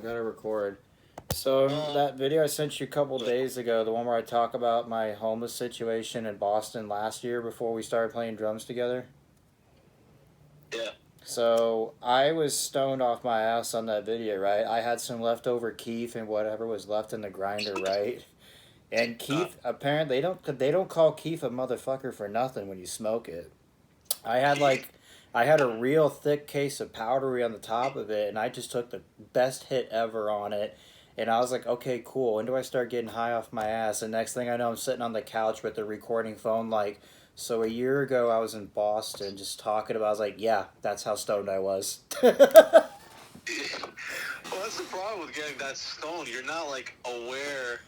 gotta record. So that video I sent you a couple days ago, the one where I talk about my homeless situation in Boston last year before we started playing drums together. Yeah. So I was stoned off my ass on that video, right? I had some leftover Keef and whatever was left in the grinder, right? And Keef, apparently they don't call Keef a motherfucker for nothing when you smoke it. I had a real thick case of powdery on the top of it, and I just took the best hit ever on it. And I was like, okay, cool. When do I start getting high off my ass? And next thing I know, I'm sitting on the couch with the recording phone, like, so a year ago I was in Boston just talking about, I was like, yeah, that's how stoned I was. Well, that's the problem with getting that stoned. You're not, like, aware,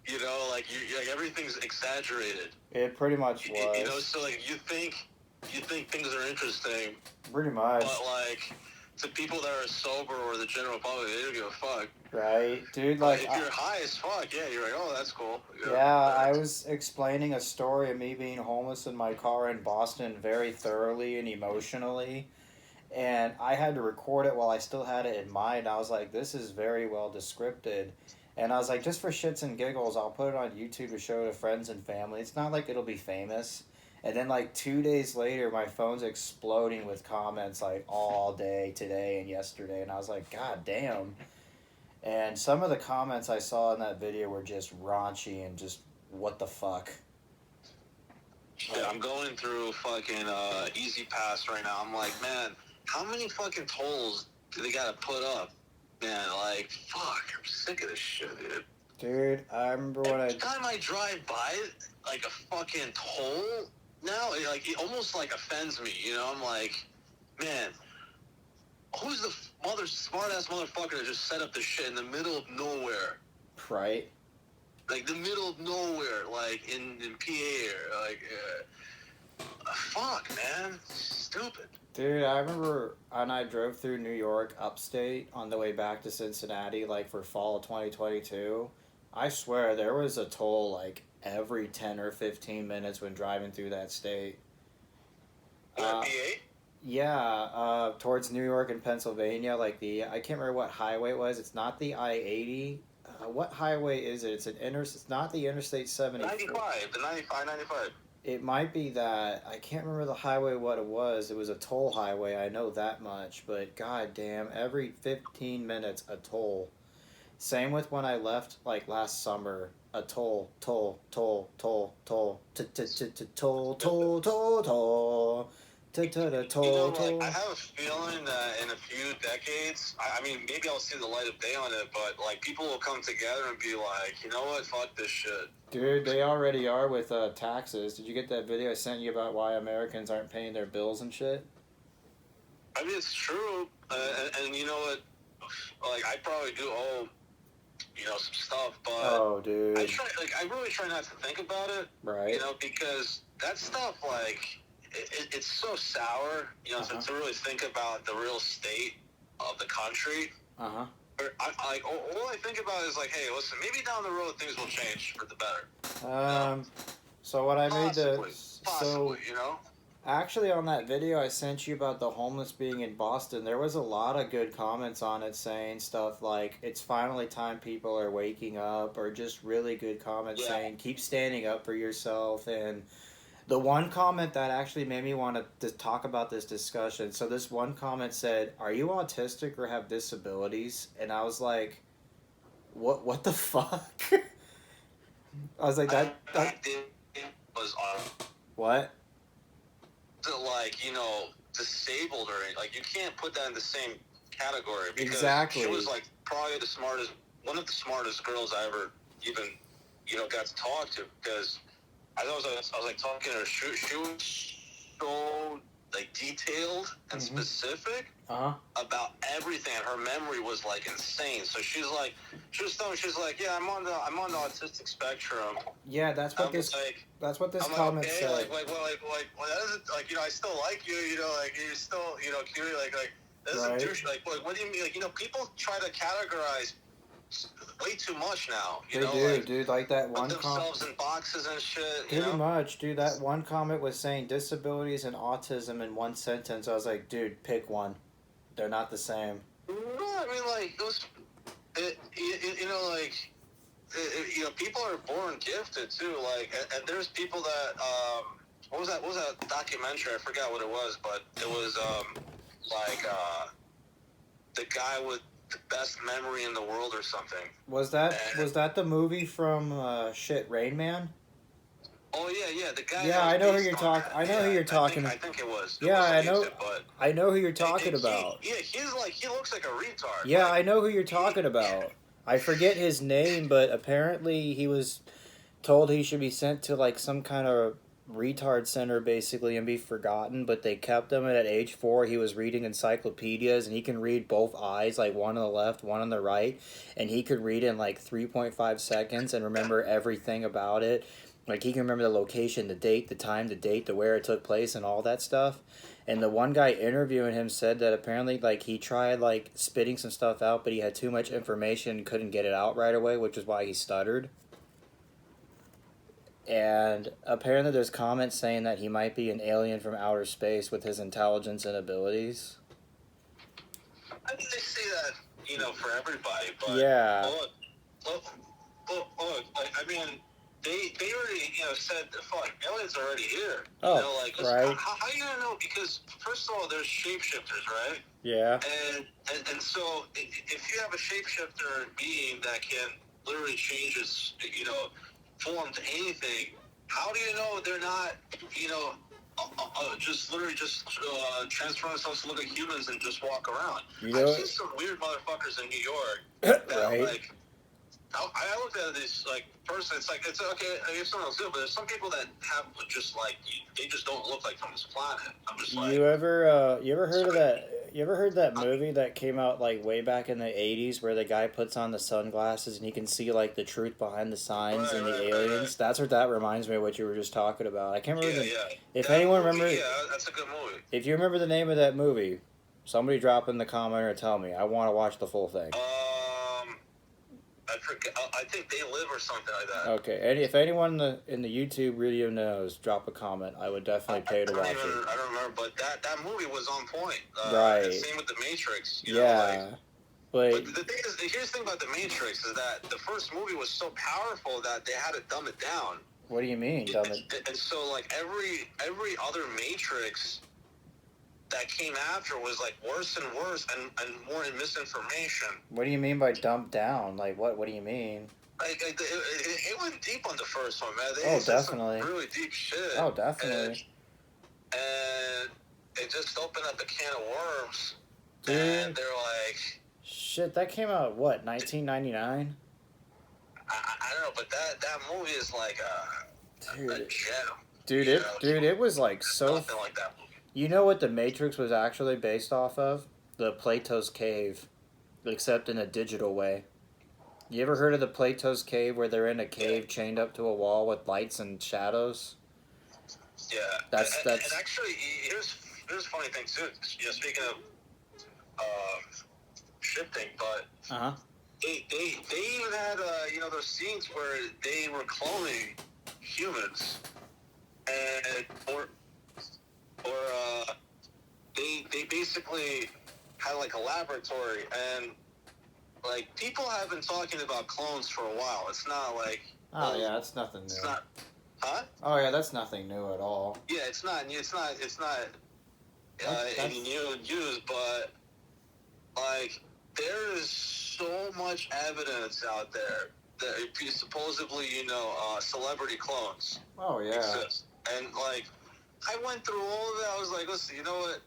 you know, like, you're like, everything's exaggerated. It pretty much was. You know, so, like, you think things are interesting. Pretty much. But, like, to people that are sober or the general public, they don't give a fuck. Right, dude, But like... if you're high as fuck, yeah, you're like, oh, that's cool. Yeah, I was explaining a story of me being homeless in my car in Boston very thoroughly and emotionally. And I had to record it while I still had it in mind. I was like, this is very well descripted. And I was like, just for shits and giggles, I'll put it on YouTube to show to friends and family. It's not like it'll be famous. And then like 2 days later, my phone's exploding with comments like all day today and yesterday. And I was like, God damn. And some of the comments I saw in that video were just raunchy and just, what the fuck? Yeah, I'm going through fucking Easy Pass right now. I'm like, man, how many fucking tolls do they gotta put up? Man, like, fuck, I'm sick of this shit, dude. Dude, I remember when Every time I drive by, like, a fucking toll now, it almost, like, offends me, you know? I'm like, man, who's the smart-ass motherfucker that just set up this shit in the middle of nowhere? Right. Like, the middle of nowhere, like, in PA, like, fuck, man. Stupid. Dude, I remember when I drove through New York upstate on the way back to Cincinnati, like, for fall of 2022. I swear, there was a toll, like, every 10 or 15 minutes when driving through that state. PA? Yeah, towards New York and Pennsylvania, like I can't remember what highway it was. It's not the I-80. What highway is it? It's not the Interstate 74. 95, the 95. It might be that. I can't remember the highway what it was. It was a toll highway, I know that much. But goddamn, every 15 minutes a toll. Same with when I left, like, last summer. A toll. Toll. You know, like, I have a feeling that in a few decades, I mean, maybe I'll see the light of day on it, but, like, people will come together and be like, you know what, fuck this shit. Dude, they already are with taxes. Did you get that video I sent you about why Americans aren't paying their bills and shit? I mean, it's true, and you know what, like, I probably do owe, you know, some stuff, but oh, dude, I really try not to think about it, right? You know, because that stuff, like, it's so sour, you know, to really think about the real state of the country. Uh-huh. All I think about is, like, hey, listen, maybe down the road things will change for the better. So what I made possibly, you know? Actually, on that video I sent you about the homeless being in Boston, there was a lot of good comments on it saying stuff like, it's finally time people are waking up, or just really good comments saying, keep standing up for yourself. And the one comment that actually made me want to talk about this discussion, so this one comment said, are you autistic or have disabilities? And I was like, what the fuck? I was like, that was what? Like, you know, disabled or, like, you can't put that in the same category because exactly. She was, like, probably one of the smartest girls I ever even, you know, got to talk to, because I was like talking to her. She was so, like, detailed and specific about everything. Her memory was, like, insane. So she was telling me, she's like, yeah, I'm on the autistic spectrum. Yeah, that's what this comment said. Like, that isn't, like, you know, I still like you, you know, like, you're still, you know, curious, like, that isn't douche. Like, what do you mean? Like, you know, people try to categorize way too much now. You know, do, dude. Like that one put themselves in boxes and shit. Pretty much, dude. That one comment was saying disabilities and autism in one sentence. I was like, dude, pick one. They're not the same. No, I mean, like, you know, like, you know, people are born gifted too. Like, and there's people that, what was that documentary? I forgot what it was, but it was, like, the guy with the best memory in the world or something. Was that the movie from Rain Man? Oh yeah, the guy. Yeah, I know who you're talking. I know who you're talking. I think it was. Yeah, I know. But I know who you're talking about. He looks like a retard. Yeah, like, I know who you're talking about. I forget his name, but apparently he was told he should be sent to like some kind of retard center basically and be forgotten, but they kept him, and at age 4 he was reading encyclopedias, and he can read both eyes, like one on the left, one on the right, and he could read in like 3.5 seconds and remember everything about it. Like he can remember the location, the date, the time, the date, the where it took place, and all that stuff. And the one guy interviewing him said that apparently like he tried like spitting some stuff out, but he had too much information and couldn't get it out right away, which is why he stuttered. And apparently there's comments saying that he might be an alien from outer space with his intelligence and abilities. I mean, they say that, you know, for everybody, but yeah. Look, I mean, they already, you know, said, fuck, aliens are already here. Oh, you know, like, right. How are you gonna know? Because first of all, there's shapeshifters, right? Yeah. And so if you have a shapeshifter being that can literally change its, you know, form to anything, how do you know they're not, you know, just literally just transfer themselves to look like humans and just walk around? I've seen some weird motherfuckers in New York that right. like, I looked at this like person. It's like, it's okay. I guess someone else do, but there's some people that have just like, they just don't look like from this planet. I'm just like, you ever heard of that? You ever heard that movie that came out like way back in the 80s where the guy puts on the sunglasses and he can see like the truth behind the signs and the aliens? Right. That's what that reminds me of what you were just talking about. I can't remember. If that anyone movie, remembers, that's a good movie. If you remember the name of that movie, somebody drop in the comment or tell me. I want to watch the full thing. I forget. I think They Live or something like that. Okay, and if anyone in the YouTube video knows, drop a comment. I would definitely pay to watch it. I don't remember, but that movie was on point. Right. Same with The Matrix. You know, but the thing is, here's the thing about The Matrix is that the first movie was so powerful that they had to dumb it down. What do you mean, dumb it? And so, like, every other Matrix that came after was like worse and worse and more in misinformation. What do you mean by dumped down? Like what do you mean? Like it went deep on the first one, man. They definitely. Some really deep shit. Oh, definitely. And it just opened up a can of worms. Dude. And they're like, shit, that came out what, 1999? I don't know, but that movie is like a gem. Dude, it was like so. Nothing like that movie. You know what The Matrix was actually based off of? The Plato's Cave, except in a digital way. You ever heard of the Plato's Cave where they're in a cave chained up to a wall with lights and shadows? Yeah. That's. And actually, here's a funny thing too. You know, speaking of shifting, but they even had you know, those scenes where they were cloning humans, and or they basically had like a laboratory, and like people have been talking about clones for a while. It's not like yeah, that's nothing new. It's not, huh? Oh yeah, that's nothing new at all. Yeah, it's not any new news, but like there is so much evidence out there that supposedly, you know, celebrity clones. Oh yeah. Exist. And like, I went through all of it. I was like, listen, you know what?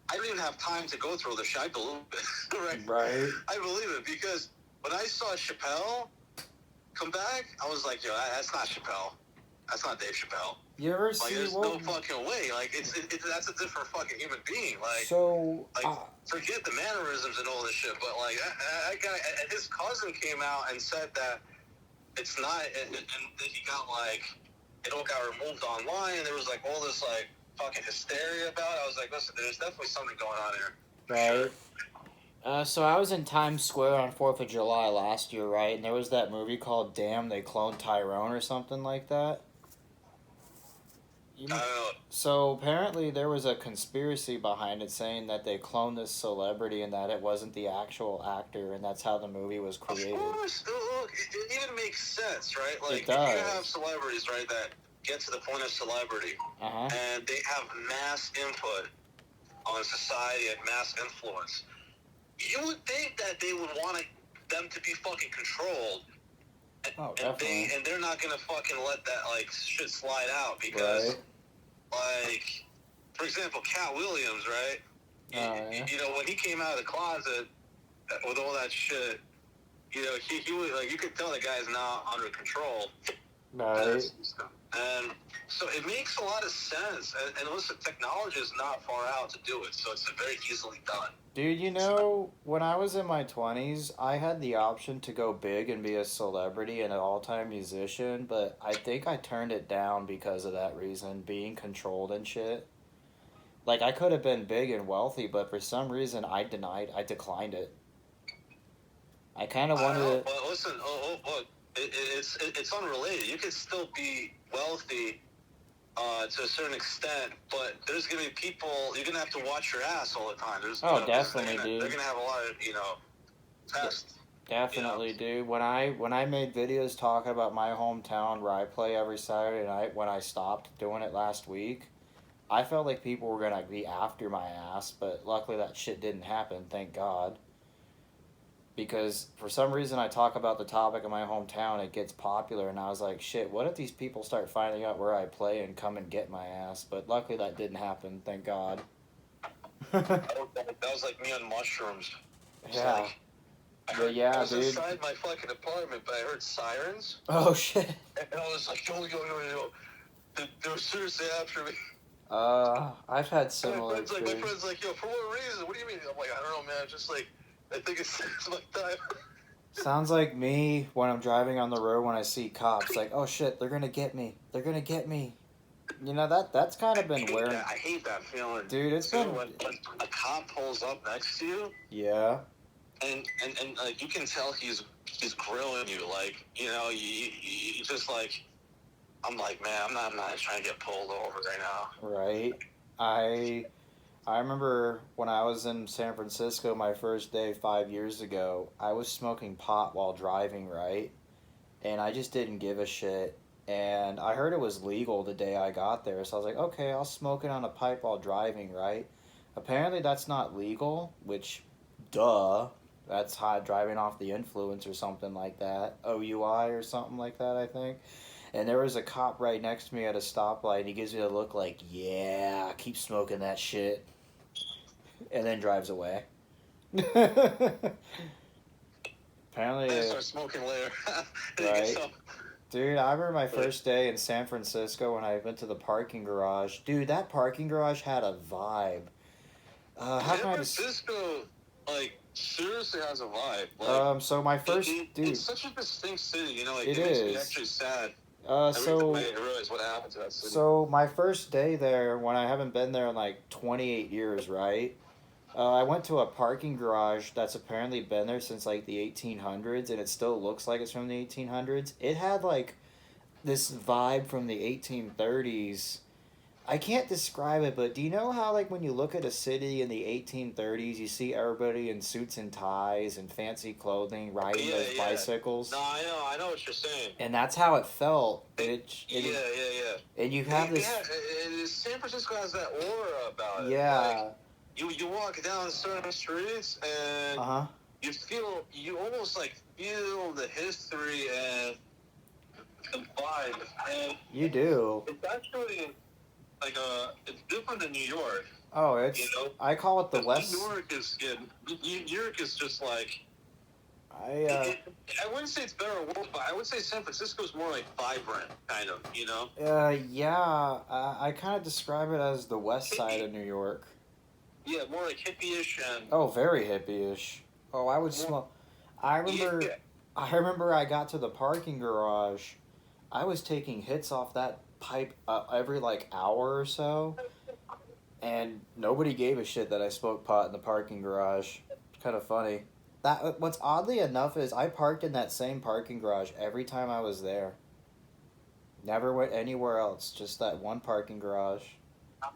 I didn't even have time to go through all this shit. I believe it. Right. I believe it because when I saw Chappelle come back, I was like, yo, that's not Chappelle. That's not Dave Chappelle. You ever see? There's no fucking way. Like, it's that's a different fucking human being. Like, so forget the mannerisms and all this shit. But like, that guy, and his cousin came out and said that it's not, and he got like, it all got removed online, and there was like all this like fucking hysteria about it. I was like, listen, there's definitely something going on here. Right. Sure. So I was in Times Square on 4th of July last year, right? And there was that movie called Damn, They Cloned Tyrone or something like that. You I know, don't know. so apparently there was a conspiracy behind it saying that they cloned this celebrity and that it wasn't the actual actor, and that's how the movie was Of created. course, look, it even makes sense, right? Like, It if you have does. celebrities, right, that get to the point of celebrity, Uh-huh. and they have mass input on society and mass influence, you would think that they would want them to be fucking controlled, Oh, and definitely. they're not gonna fucking let that like shit slide out because, Right. like, for example, Cat Williams, right? Yeah. You know, when he came out of the closet with all that shit, you know, he was like, you could tell the guy's not under control. Right. And so it makes a lot of sense. And listen, technology is not far out to do it, so it's very easily done. Dude, you know, when I was in my 20s, I had the option to go big and be a celebrity and an all-time musician, but I think I turned it down because of that reason, being controlled and shit. Like, I could have been big and wealthy, but for some reason I declined it. I kind of I don't know, wanted but listen, look, it's unrelated. You can still be wealthy to a certain extent, but there's gonna be people. You're gonna have to watch your ass all the time. definitely, dude. They're gonna have a lot of tests. Definitely, dude. When I made videos talking about my hometown where I play every Saturday night, when I stopped doing it last week, I felt like people were gonna be after my ass, but luckily that shit didn't happen, thank God. Because for some reason I talk about the topic of my hometown, it gets popular, and I was like, shit, what if these people start finding out where I play and come and get my ass? But luckily that didn't happen, thank God. That was like me on mushrooms. Yeah. I was dude. inside my fucking apartment, but I heard sirens. Oh shit. And I was like, yo. They were seriously after me. I've had similar my friend's like, yo, for what reason? What do you mean? I'm like, I don't know, man. Just like, I think it's my time. Sounds like me when I'm driving on the road when I see cops. Like, oh shit, they're gonna get me. They're gonna get me. You know that's kind of been wearing. I hate that feeling, dude. It's been when a cop pulls up next to you. Yeah. And like you can tell he's grilling you. Like, you know, you just like. I'm like, man, I'm not trying to get pulled over right now. Right. I remember when I was in San Francisco my first day 5 years ago, I was smoking pot while driving, right? And I just didn't give a shit. And I heard it was legal the day I got there, so I was like, okay, I'll smoke it on a pipe while driving, right? Apparently that's not legal, which, duh, that's high driving off the influence or something like that. OUI or something like that, I think. And there was a cop right next to me at a stoplight, and he gives me a look like, yeah, keep smoking that shit. And then drives away. Apparently. I start smoking later. Right. Dude, I remember my first day in San Francisco when I went to the parking garage. Dude, that parking garage had a vibe. San Francisco, like, seriously has a vibe. Like, so my first dude. It's such a distinct city, you know. Like, it makes is. me actually sad. So I realize what happened to that city. So my first day there, when I haven't been there in like 28 years, right? I went to a parking garage that's apparently been there since like the 1800s, and it still looks like it's from the 1800s. It had like this vibe from the 1830s. I can't describe it, but do you know how like when you look at a city in the 1830s, you see everybody in suits and ties and fancy clothing riding those bicycles? No, I know what you're saying. And that's how it felt. And you have this. Yeah, San Francisco has that aura about it. Yeah. Like, you walk down certain streets and you almost like feel the history and the vibe. And you do. It's actually like it's different than New York. Oh, it's. You know? I call it the West. New York is just like. I wouldn't say it's better or worse, but I would say San Francisco is more like vibrant, kind of, you know? Yeah. I kind of describe it as the west side of New York. Yeah, more like hippie-ish and... Oh, very hippie-ish. Oh, I would smoke... I remember I got to the parking garage. I was taking hits off that pipe every, like, hour or so. And nobody gave a shit that I smoked pot in the parking garage. It's kind of funny. What's oddly enough is I parked in that same parking garage every time I was there. Never went anywhere else. Just that one parking garage. I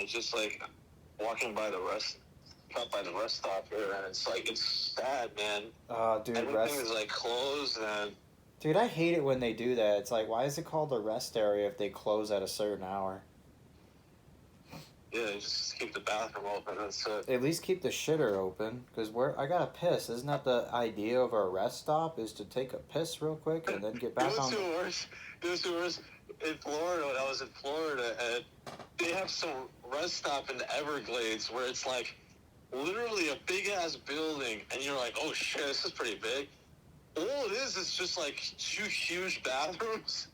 was just like walking by the rest stop here, and it's like it's sad, man. Dude, Everything is like closed, and Dude, I hate it when they do that. It's like, why is it called a rest area if they close at a certain hour? yeah, you just keep the bathroom open. That's it. At least keep the shitter open, because I gotta piss. Isn't that the idea of a rest stop? Is to take a piss real quick and then get back on. It was worse. In Florida, when I was in Florida, and they have some rest stop in the Everglades where it's like literally a big ass building, and you're like, oh shit, this is pretty big. All it is just like two huge bathrooms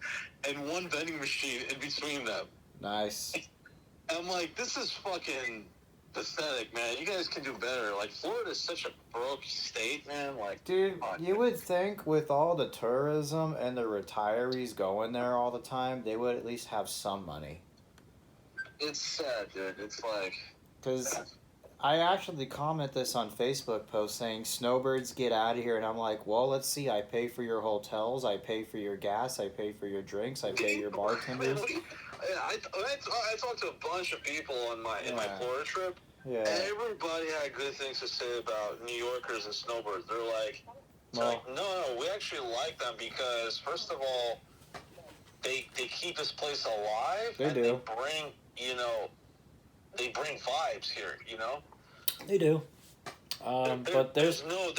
and one vending machine in between them. Nice. And I'm like, this is fucking pathetic, man. You guys can do better. Like, Florida is such a broke state, man. Like, dude, you would think with all the tourism and the retirees going there all the time, they would at least have some money. It's sad, dude. It's like... Because I actually comment this on Facebook post saying, snowbirds, get out of here. And I'm like, well, let's see. I pay for your hotels. I pay for your gas. I pay for your drinks. I pay your bartenders. I talked to a bunch of people in my Florida trip. Yeah. Everybody had good things to say about New Yorkers and snowbirds. They're like, no, we actually like them because, first of all, they keep this place alive. They do. They bring vibes here, you know? They do. But there's no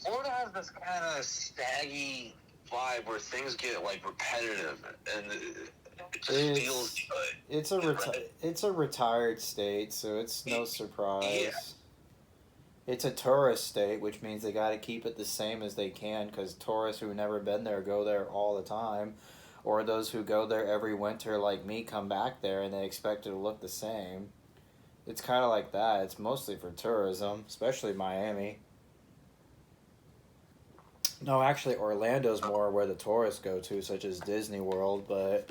Florida has this kind of staggy vibe where things get like repetitive and it just feels good. It's a retired state, so it's no surprise. Yeah. It's a tourist state, which means they got to keep it the same as they can because tourists who've never been there go there all the time. Or those who go there every winter like me come back there and they expect it to look the same. It's kind of like that. It's mostly for tourism, especially Miami. No, actually, Orlando's more where the tourists go to, such as Disney World. But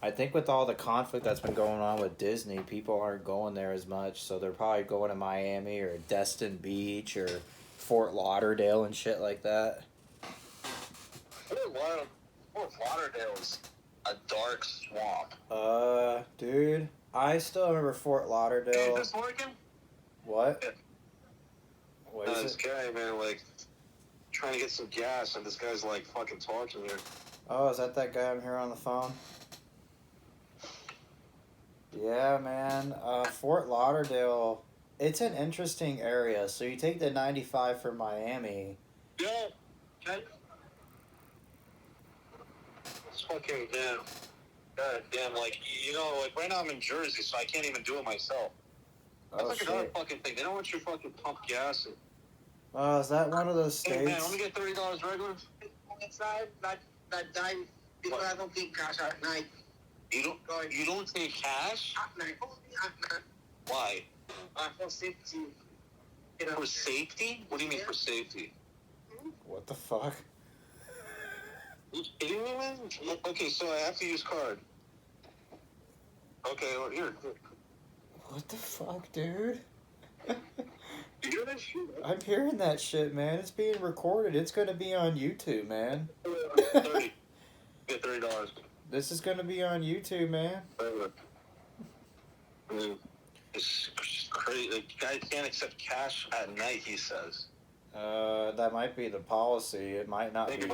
I think with all the conflict that's been going on with Disney, people aren't going there as much. So they're probably going to Miami or Destin Beach or Fort Lauderdale and shit like that. Fort Lauderdale is a dark swamp. Dude, I still remember Fort Lauderdale. Is this working? What? Yeah. What is this guy, man, like, trying to get some gas, and this guy's, like, fucking talking here. Oh, is that guy I'm here on the phone? Yeah, man. Fort Lauderdale, it's an interesting area. So you take the 95 from Miami. Yeah. Okay. Fucking damn. God damn, like, like right now I'm in Jersey, so I can't even do it myself. That's like another fucking thing. They don't want you to fucking pump gas. Is that one of those states? Hey, man, let me get $30 regular. Inside, that night, because I don't take cash at night. You don't take cash? At night. Why? For safety. For safety? What do you mean for safety? What the fuck? You kidding me, man? Okay, so I have to use card. Okay, well, here. What the fuck, dude? You hear that shit? I'm hearing that shit, man. It's being recorded. It's gonna be on YouTube, man. 30. Get $30. This is gonna be on YouTube, man. It's crazy. The guy can't accept cash at night, he says. That might be the policy. It might not be.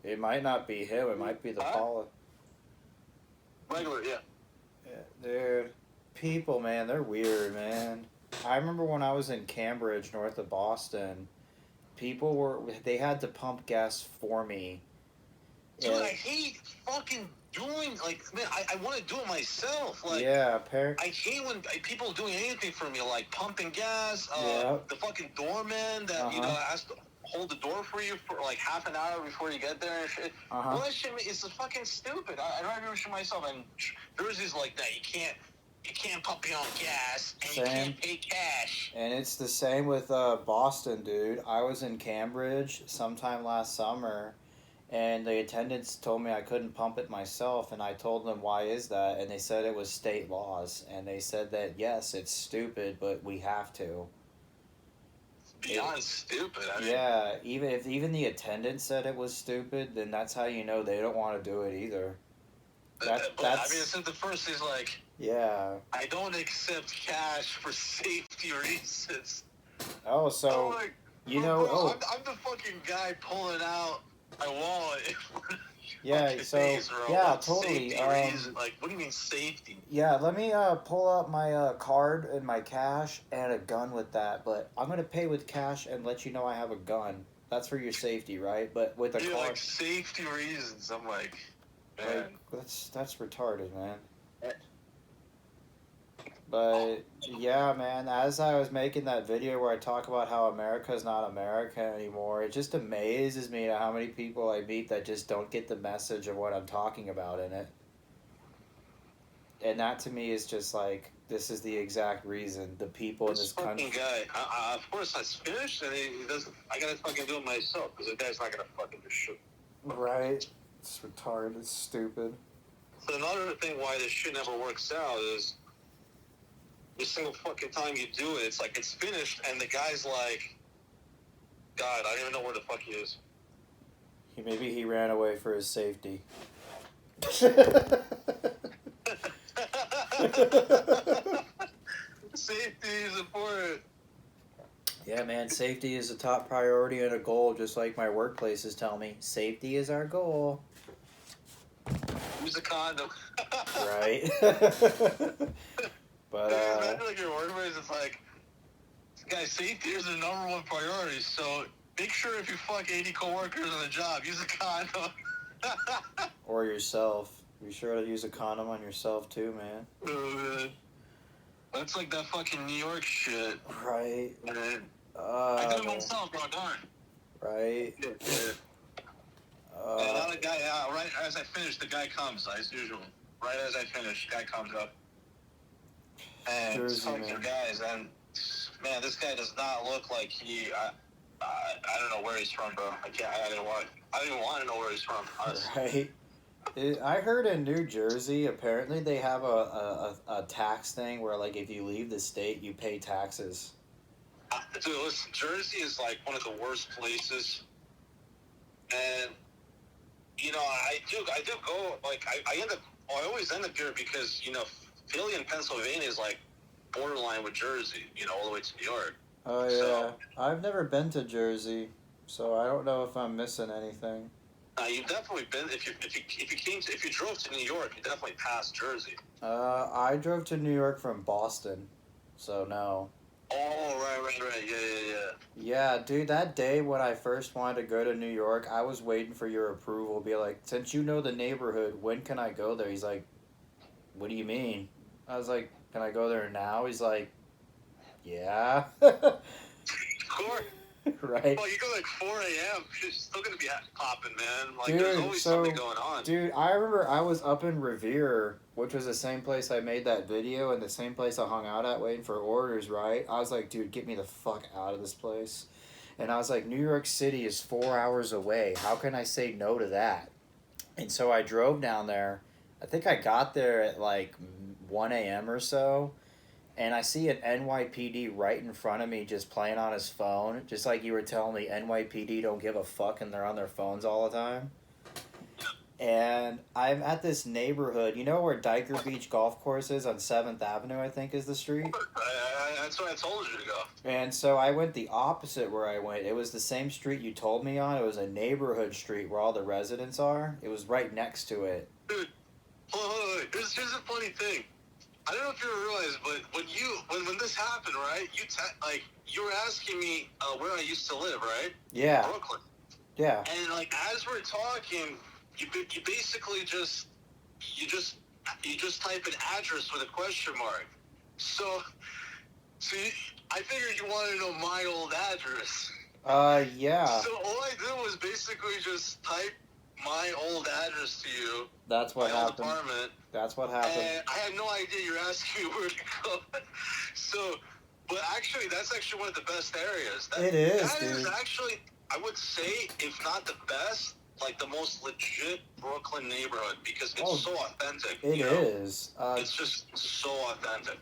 It might not be him. It might be the policy. Regular, yeah. Dude, people, man, they're weird, man. I remember when I was in Cambridge, north of Boston, they had to pump gas for me. Dude, I hate fucking doing, like, man, I want to do it myself. Like, yeah, I hate when people doing anything for me, like pumping gas, the fucking doorman that, has to hold the door for you for like half an hour before you get there and shit. Well, that shit is fucking stupid. I don't even shit myself. And Jersey's like that. You can't pump your own gas and you can't pay cash. And it's the same with Boston, dude. I was in Cambridge sometime last summer, and the attendants told me I couldn't pump it myself, and I told them, why is that? And they said it was state laws, and they said that, yes, it's stupid, but we have to. beyond stupid. I mean, Yeah, even if even the attendant said it was stupid, then that's how you know they don't want to do it either. but I mean, since the first he's like, yeah. I don't accept cash for safety reasons. Oh, so I'm like, you bro, know. bro, Oh, I'm the fucking guy pulling out my wallet. yeah. Fucking So days, bro. yeah, What totally. Safety reason? Like, what do you mean safety? Yeah, let me pull up my card and my cash and a gun with that. But I'm gonna pay with cash and let you know I have a gun. That's for your safety, right? But with a Dude, card, like safety reasons. I'm like, man. like, that's retarded, man. But yeah, man, as I was making that video where I talk about how America's not America anymore, it just amazes me at how many people I meet that just don't get the message of what I'm talking about in it. And that to me is just like, this is the exact reason the people in This this fucking country. guy, of course, I finished, and he doesn't. I gotta fucking do it myself because the guy's not gonna fucking do shit. Right? It's retarded. It's stupid. So another thing why this shit never works out is every single fucking time you do it, it's like it's finished, and the guy's like, God, I don't even know where the fuck he is. Maybe he ran away for his safety. Safety is important. Yeah, man, safety is a top priority and a goal, just like my workplaces tell me. Safety is our goal. Use a condom. Right? But, Imagine like your workplace is like, guys, safety is the number one priority, so make sure if you fuck 80 coworkers on the job, use a condom. or yourself. Be sure to use a condom on yourself, too, man. Oh, man. That's like that fucking New York shit. Right. Man. I do it myself, bro, darn. Right? Yeah. And now the guy, right as I finish, the guy comes, as usual. Right as I finish, guy comes up. And Jersey, fucking man. guys, and man, this guy does not look like he. I don't know where he's from, bro. I can't. I don't even want to know where he's from. Honestly. Right. I heard in New Jersey, apparently they have a tax thing where, like, if you leave the state, you pay taxes. Dude, listen, Jersey is like one of the worst places, and you know, I do go. Like, I always end up here because you know, Philly and Pennsylvania is like borderline with Jersey. You know, all the way to New York. Oh yeah, So- I've never been to Jersey, so I don't know if I'm missing anything. You've definitely been if you drove to New York, you definitely passed Jersey. I drove to New York from Boston, so no. Oh, right, yeah. Yeah, dude, that day when I first wanted to go to New York, I was waiting for your approval. Be like, since you know the neighborhood, when can I go there? He's like, what do you mean? I was like, can I go there now? He's like, yeah. Of course. Right? Well, you go like 4 a.m. It's still gonna be popping, man. Like, Dude, there's always so- something going on. Dude, I remember I was up in Revere, which was the same place I made that video and the same place I hung out at waiting for orders, right? I was like, dude, get me the fuck out of this place. And I was like, New York City is 4 hours away. How can I say no to that? And so I drove down there. I think I got there at like 1 a.m. or so. And I see an NYPD right in front of me just playing on his phone. Just like you were telling me, NYPD don't give a fuck and they're on their phones all the time. And I'm at this neighborhood. You know where Diker Beach Golf Course is on 7th Avenue, I think is the street? That's why I told you to go. And so I went the opposite where I went. It was the same street you told me on. It was a neighborhood street where all the residents are. It was right next to it. Dude, hold on. Here's a funny thing. I don't know if you realize, but when this happened, right? You were asking me where I used to live, right? Yeah, Brooklyn. yeah. And like as we're talking, you basically just type an address with a question mark. So I figured you wanted to know my old address. Yeah. So all I did was basically just type my old address to you. That's what my old happened. apartment. That's what happened. And I had no idea you're asking me where to go. But actually, that's actually one of the best areas. It is, That is dude. actually, I would say, if not the best, like the most legit Brooklyn neighborhood because it's so authentic. It you know? is. It's just so authentic.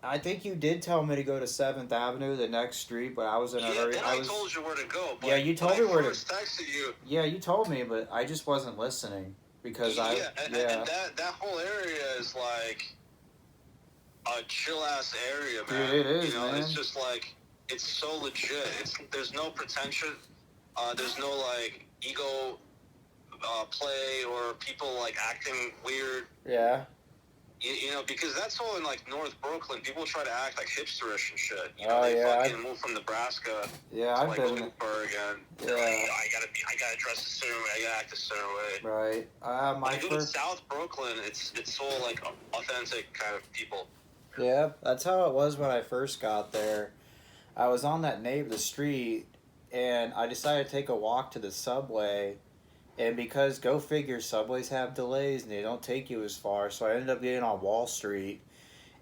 I think you did tell me to go to 7th Avenue, the next street, but I was in a hurry. Then I told you where to go. But Yeah, you told me where to. Texted you. Yeah, you told me, but I just wasn't listening because and that whole area is like a chill ass area, man. Dude, it is, you know, man. It's just like it's so legit. There's no pretension. There's no like ego play or people like acting weird. Yeah. You know, because that's all in like North Brooklyn. People try to act like hipsterish and shit. You Oh, know, they yeah, fucking move from Nebraska Yeah, to I've like been. Williamsburg, and Yeah. like, I gotta dress a certain way. I gotta act a certain way. Right. When My you go to first. South Brooklyn, it's all like authentic kind of people. Yeah, that's how it was when I first got there. I was on the street, and I decided to take a walk to the subway. And because, go figure, subways have delays and they don't take you as far, so I ended up getting on Wall Street.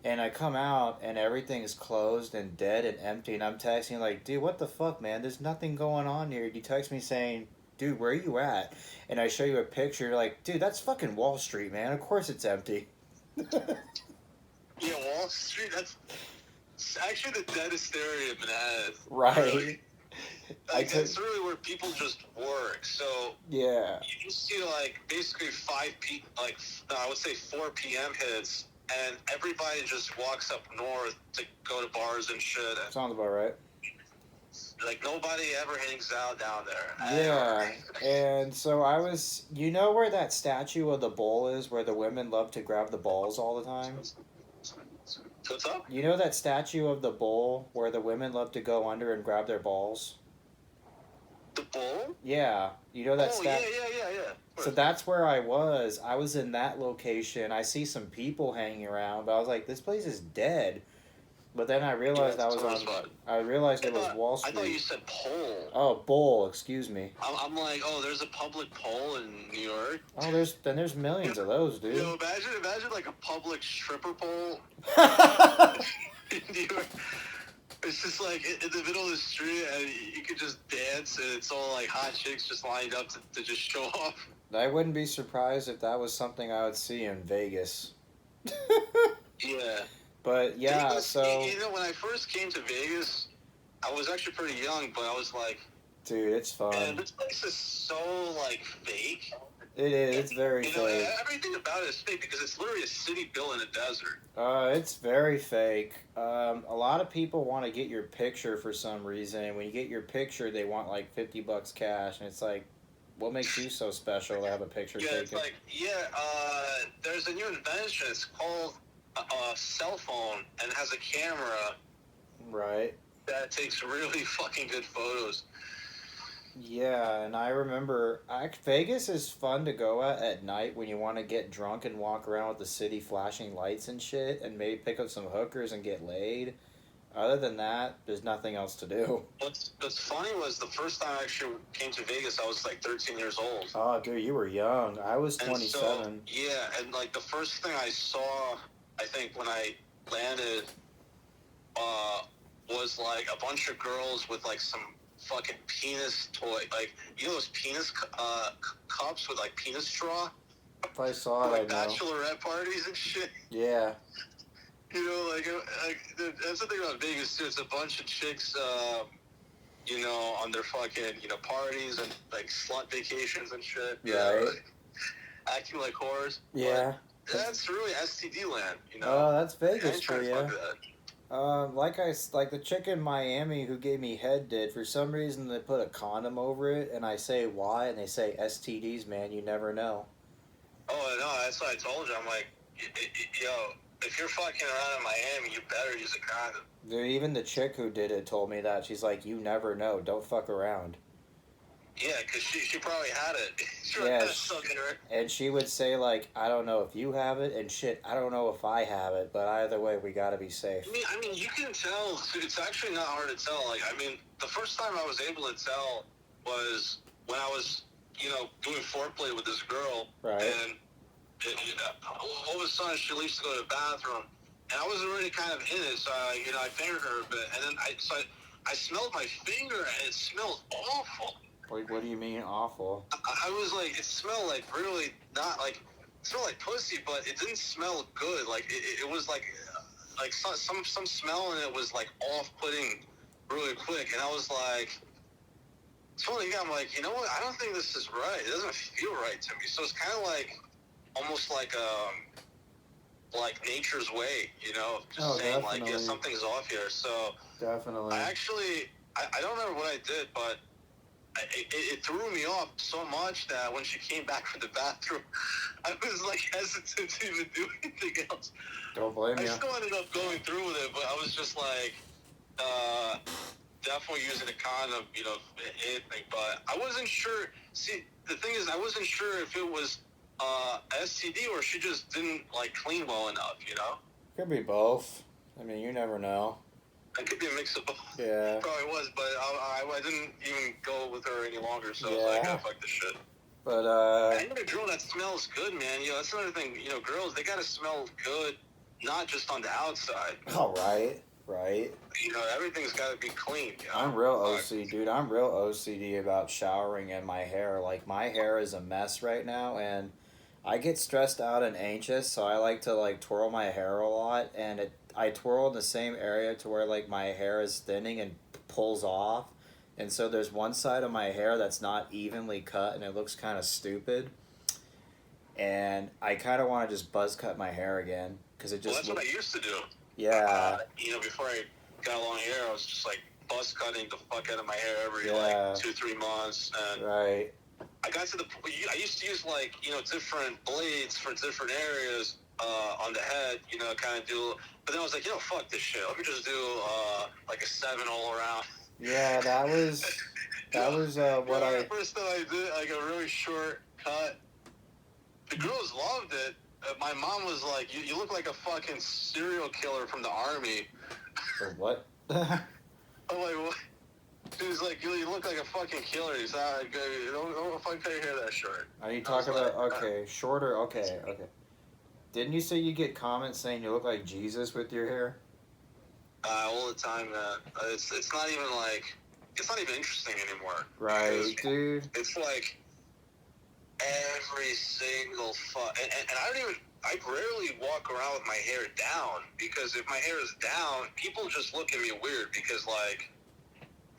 And I come out and everything is closed and dead and empty. And I'm texting like, dude, what the fuck, man? There's nothing going on here. You text me saying, dude, where are you at? And I show you a picture. You're like, dude, that's fucking Wall Street, man. Of course it's empty. Yeah, Wall Street, that's actually the deadest area in Manhattan. Right. Really. Like, that's really where people just work. So yeah, you see like basically 4 p.m. hits, and everybody just walks up north to go to bars and shit. And, sounds about right. like nobody ever hangs out down there. Yeah, and so I was, you know where that statue of the bull is, where the women love to grab the balls all the time? What's up? You know that statue of the bull where the women love to go under and grab their balls? The bull? Yeah, you know that yeah. So that's where I was. I was in that location. I see some people hanging around, but I was like, this place is dead. But then I realized I realized it was Wall Street. I thought you said pole. Oh, bull, excuse me. I'm like, oh, there's a public pole in New York. Oh, there's millions of those, dude. Yo, imagine like a public stripper pole in New York. It's just like in the middle of the street, and you could just dance, and it's all like hot chicks just lined up to just show off. I wouldn't be surprised if that was something I would see in Vegas. Yeah. But yeah, Vegas, so you know, when I first came to Vegas, I was actually pretty young, but I was like, dude, it's fun. man, this place is so like fake. It is. It's very fake. Everything about it is fake because it's literally a city built in a desert. It's very fake. A lot of people want to get your picture for some reason, and when you get your picture, they want like $50 cash, and it's like, what makes you so special to have a picture taken? It's like, there's a new invention. It's called a cell phone, and it has a camera. Right. That takes really fucking good photos. Yeah, and I remember Vegas is fun to go at night when you want to get drunk and walk around with the city flashing lights and shit, and maybe pick up some hookers and get laid. Other than that, there's nothing else to do. What's funny was the first time I actually came to Vegas, I was like 13 years old. Oh, dude, you were young. I was 27. And like the first thing I saw, I think when I landed, was like a bunch of girls with like some fucking penis toy, like you know those penis cups with like penis straw. If I saw it, like I know. bachelorette parties and shit. Yeah. You know, like that's the thing about Vegas too. It's a bunch of chicks, you know, on their fucking parties and like slut vacations and shit. Yeah. Right. Acting like whores. Yeah. But that's really STD land, you know. Oh, that's Vegas for you. Like the chick in Miami who gave me head did. For some reason, they put a condom over it, and I say why, and they say STDs, man. You never know. Oh no, that's what I told you. I'm like, yo, if you're fucking around in Miami, you better use a condom. Dude, even the chick who did it told me that. She's like, you never know. Don't fuck around. Yeah, because she probably had it. And she would say, like, I don't know if you have it, and shit, I don't know if I have it, but either way, we gotta be safe. I mean, you can tell. It's actually not hard to tell. Like, I mean, the first time I was able to tell was when I was, doing foreplay with this girl. Right. And all of a sudden, she leaves to go to the bathroom. And I was already kind of in it, so, I fingered her a bit. And then I smelled my finger, and it smelled awful. What do you mean awful? I was like, it smelled like really not like, it smelled like pussy, but it didn't smell good. Like, it was like like some smell in it was like off-putting really quick, and I was like, totally. I'm like, you know what? I don't think this is right. It doesn't feel right to me. So it's kind of like almost like nature's way, you know, just saying definitely. like, yeah, something's off here. So Definitely. I don't remember what I did, but it threw me off so much that when she came back from the bathroom, I was like hesitant to even do anything else. Don't blame I you. still ended up going through with it, but I was just like, definitely using a condom, you know, anything. But I wasn't sure. See, the thing is, I wasn't sure if it was STD or she just didn't like clean well enough, you know. Could be both. I mean, you never know. It could be a mix of both. Yeah. Probably was, but I didn't even go with her any longer, so I was like, oh, fuck this shit. But, I need a girl that smells good, man. You know, that's another thing. You know, girls, they gotta smell good, not just on the outside. Oh, right. You know, everything's gotta be clean. You know? I'm real OCD, dude. I'm real OCD about showering and my hair. Like, my hair is a mess right now, and I get stressed out and anxious, so I like to, like, twirl my hair a lot, and I twirl in the same area to where, like, my hair is thinning and pulls off. And so there's one side of my hair that's not evenly cut, and it looks kind of stupid. And I kind of want to just buzz cut my hair again, because it just... Well, that's what I used to do. Yeah. You know, before I got long hair, I was just, like, buzz cutting the fuck out of my hair every, like, 2-3 months. And right. I got to the point, I used to use, like, you know, different blades for different areas on the head, you know, kind of do... But then I was like, you know, fuck this shit. Let me just do, like, a 7 all around. Yeah, that was what I... The first time I did, like, a really short cut. The girls loved it. My mom was like, you look like a fucking serial killer from the army. Or what? I'm like, what? She was like, you look like a fucking killer. He's like, don't fucking cut your hair that short. Are you talking about, okay, shorter, okay. Didn't you say you get comments saying you look like Jesus with your hair? All the time, man. It's not even like, it's not even interesting anymore. Right, dude. It's like every single and I rarely walk around with my hair down, because if my hair is down, people just look at me weird, because like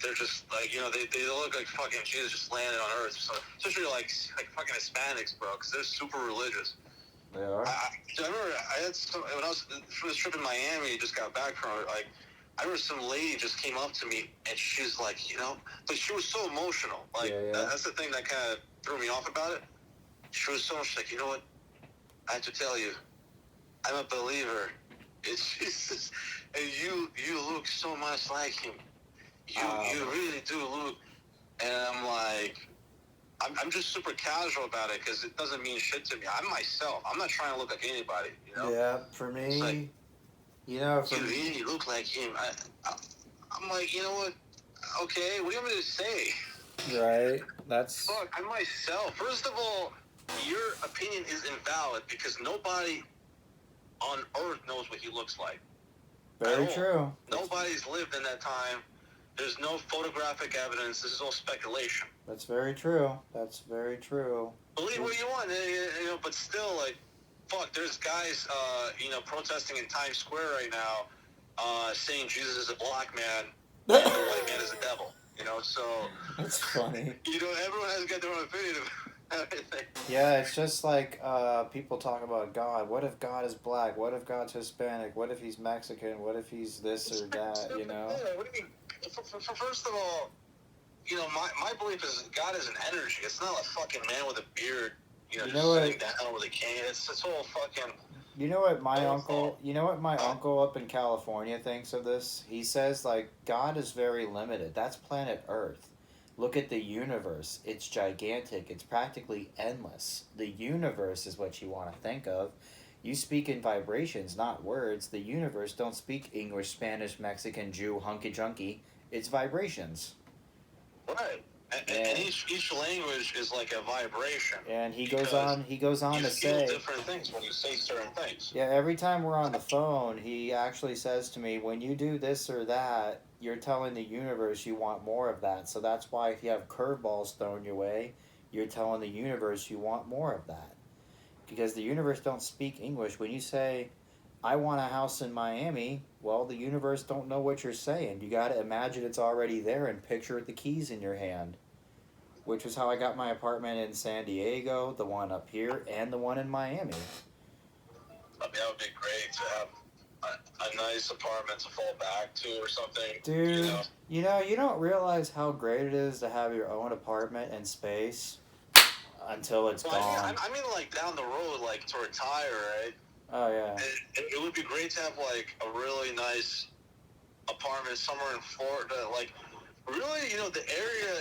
they're just like, you know, they look like fucking Jesus just landed on earth. So, especially like fucking Hispanics, bro, because they're super religious. They are. I remember I had when I was for this trip in Miami, just got back from it. Like, I remember some lady just came up to me and she's like, you know, but she was so emotional. Like, that's the thing that kind of threw me off about it. She was so much like, you know what? I have to tell you, I'm a believer. It's Jesus, and you look so much like him. You really do look. And I'm like, I'm just super casual about it, because it doesn't mean shit to me. I'm myself. I'm not trying to look like anybody, you know? Yeah, for me, like, you know, you really look like him. I'm like, you know what? Okay, what do you want me to say? Right, that's... Fuck, I'm myself. First of all, your opinion is invalid, because nobody on Earth knows what he looks like. Very true. Nobody's lived in that time. There's no photographic evidence. This is all speculation. That's very true. That's very true. Believe what you want, you know, but still, like, fuck, there's guys, you know, protesting in Times Square right now, saying Jesus is a black man and the white man is a devil, you know, so... That's funny. You know, everyone has got their own opinion of everything. Yeah, it's just like people talk about God. What if God is black? What if God's Hispanic? What if he's Mexican? What if he's this or that, you know? What do you mean? First of all, you know, my belief is God is an energy. It's not a fucking man with a beard, you know, just sitting down with a cane. It's all fucking... You know what my uncle up in California thinks of this? He says, like, God is very limited. That's planet Earth. Look at the universe. It's gigantic. It's practically endless. The universe is what you want to think of. You speak in vibrations, not words. The universe don't speak English, Spanish, Mexican, Jew, hunky-junky. It's vibrations. Right. And each language is like a vibration. And he goes on to say... You feel different things when you say certain things. Yeah, every time we're on the phone, he actually says to me, when you do this or that, you're telling the universe you want more of that. So that's why if you have curveballs thrown your way, you're telling the universe you want more of that. Because the universe don't speak English. When you say, I want a house in Miami. Well, the universe don't know what you're saying. You got to imagine it's already there and picture the keys in your hand, which is how I got my apartment in San Diego, the one up here, and the one in Miami. I mean, that would be great to have a nice apartment to fall back to or something. Dude, you don't realize how great it is to have your own apartment and space until it's Well, gone. I mean, like down the road, like to retire, right? Oh yeah. It would be great to have like a really nice apartment somewhere in Florida. Like, really, the area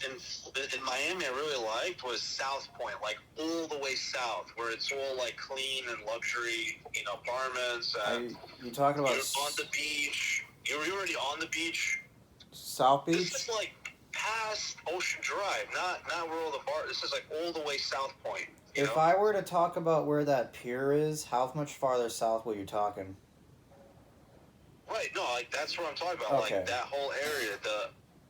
in Miami I really liked was South Point, like all the way south, where it's all like clean and luxury, apartments. And You talking about you're on the beach. You're already on the beach. South Beach? This is like past Ocean Drive, not where all the bar. This is like all the way South Point. If I were to talk about where that pier is, how much farther south were you talking? Right, no, like that's what I'm talking about. Okay. Like that whole area,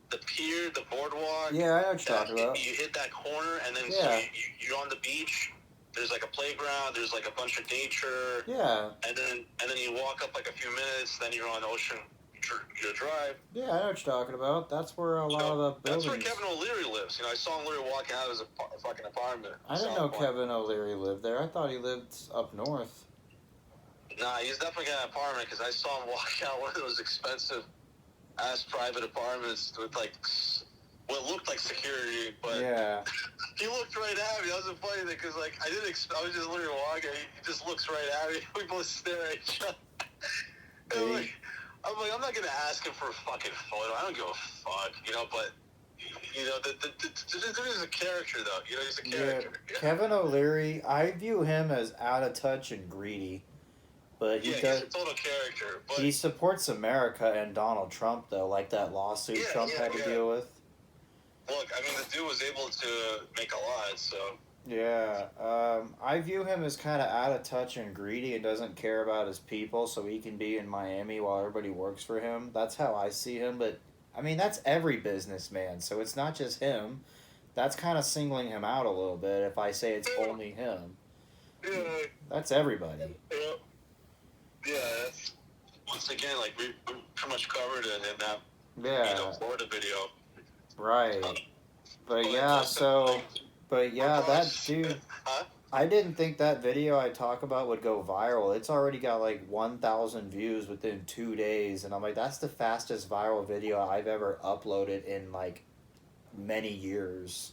the pier, the boardwalk. Yeah, I know what you're talking about. You hit that corner, and then Yeah. so you're on the beach. There's like a playground. There's like a bunch of nature. Yeah. And then you walk up like a few minutes. Then you're on Ocean Drive. Yeah, I know what you're talking about. That's where a lot of the buildings... That's where Kevin O'Leary lives. I saw him literally walking out of his fucking apartment. I didn't know Kevin O'Leary lived there. I thought he lived up north. Nah, he's definitely got an apartment because I saw him walk out one of those expensive ass private apartments with like what looked like security, but Yeah. he looked right at me. That was a funny thing because like I was just literally walking. He just looks right at me. We both stare at each other. And I'm not gonna ask him for a fucking photo. I don't give a fuck, but. The dude is a character, though. He's a character. Yeah. Kevin O'Leary, I view him as out of touch and greedy. But he's a total character. But he supports America and Donald Trump, though, like that lawsuit Trump had to deal with. Look, I mean, the dude was able to make a lot, so... Yeah, I view him as kind of out of touch and greedy and doesn't care about his people, so he can be in Miami while everybody works for him. That's how I see him, but, I mean, that's every businessman, so it's not just him. That's kind of singling him out a little bit if I say it's only him. Yeah. That's everybody. Yeah, that's... Once again, like, we pretty much covered it in that Florida video. Right. But yeah, so... But yeah, that dude, I didn't think that video I talk about would go viral. It's already got like 1,000 views within 2 days. And I'm like, that's the fastest viral video I've ever uploaded in like many years.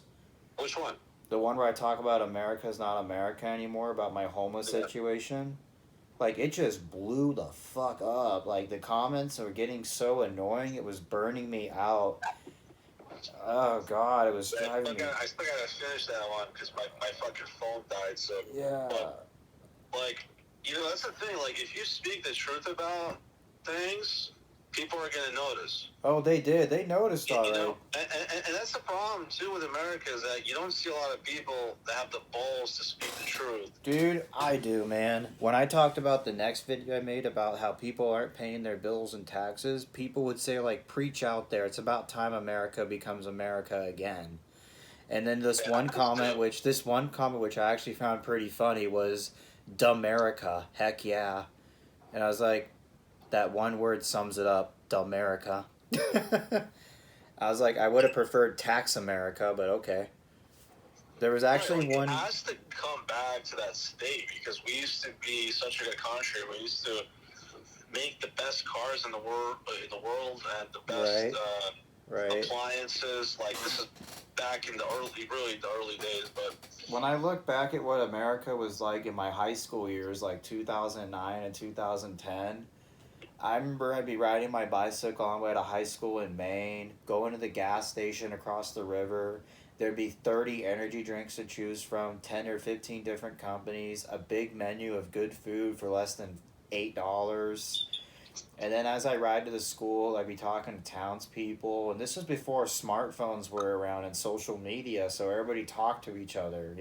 Which one? The one where I talk about America's not America anymore, about my homeless situation. Like, it just blew the fuck up. Like, the comments were getting so annoying, it was burning me out. Oh God, it was driving me. I still gotta finish that one because my fucking phone died. So yeah, but, like that's the thing. Like if you speak the truth about things, people are gonna notice. Oh, they did. They noticed already. And that's the problem too with America is that you don't see a lot of people that have the balls to speak the truth. Dude, I do, man. When I talked about the next video I made about how people aren't paying their bills and taxes, people would say like, "Preach out there! It's about time America becomes America again." And then this one comment, which I actually found pretty funny, was "Dumerica." Heck yeah! And I was like, that one word sums it up. Dumerica. I was like, I would have preferred Tax America, but okay. There was actually one... It has to come back to that state because we used to be such a good country. We used to make the best cars in the world, and the best appliances. Like this is back in the early days. But when I look back at what America was like in my high school years, like 2009 and 2010. I remember I'd be riding my bicycle on the way to high school in Maine, going to the gas station across the river. There'd be 30 energy drinks to choose from, 10 or 15 different companies, a big menu of good food for less than $8. And then as I ride to the school, I'd be talking to townspeople. And this was before smartphones were around and social media, so everybody talked to each other,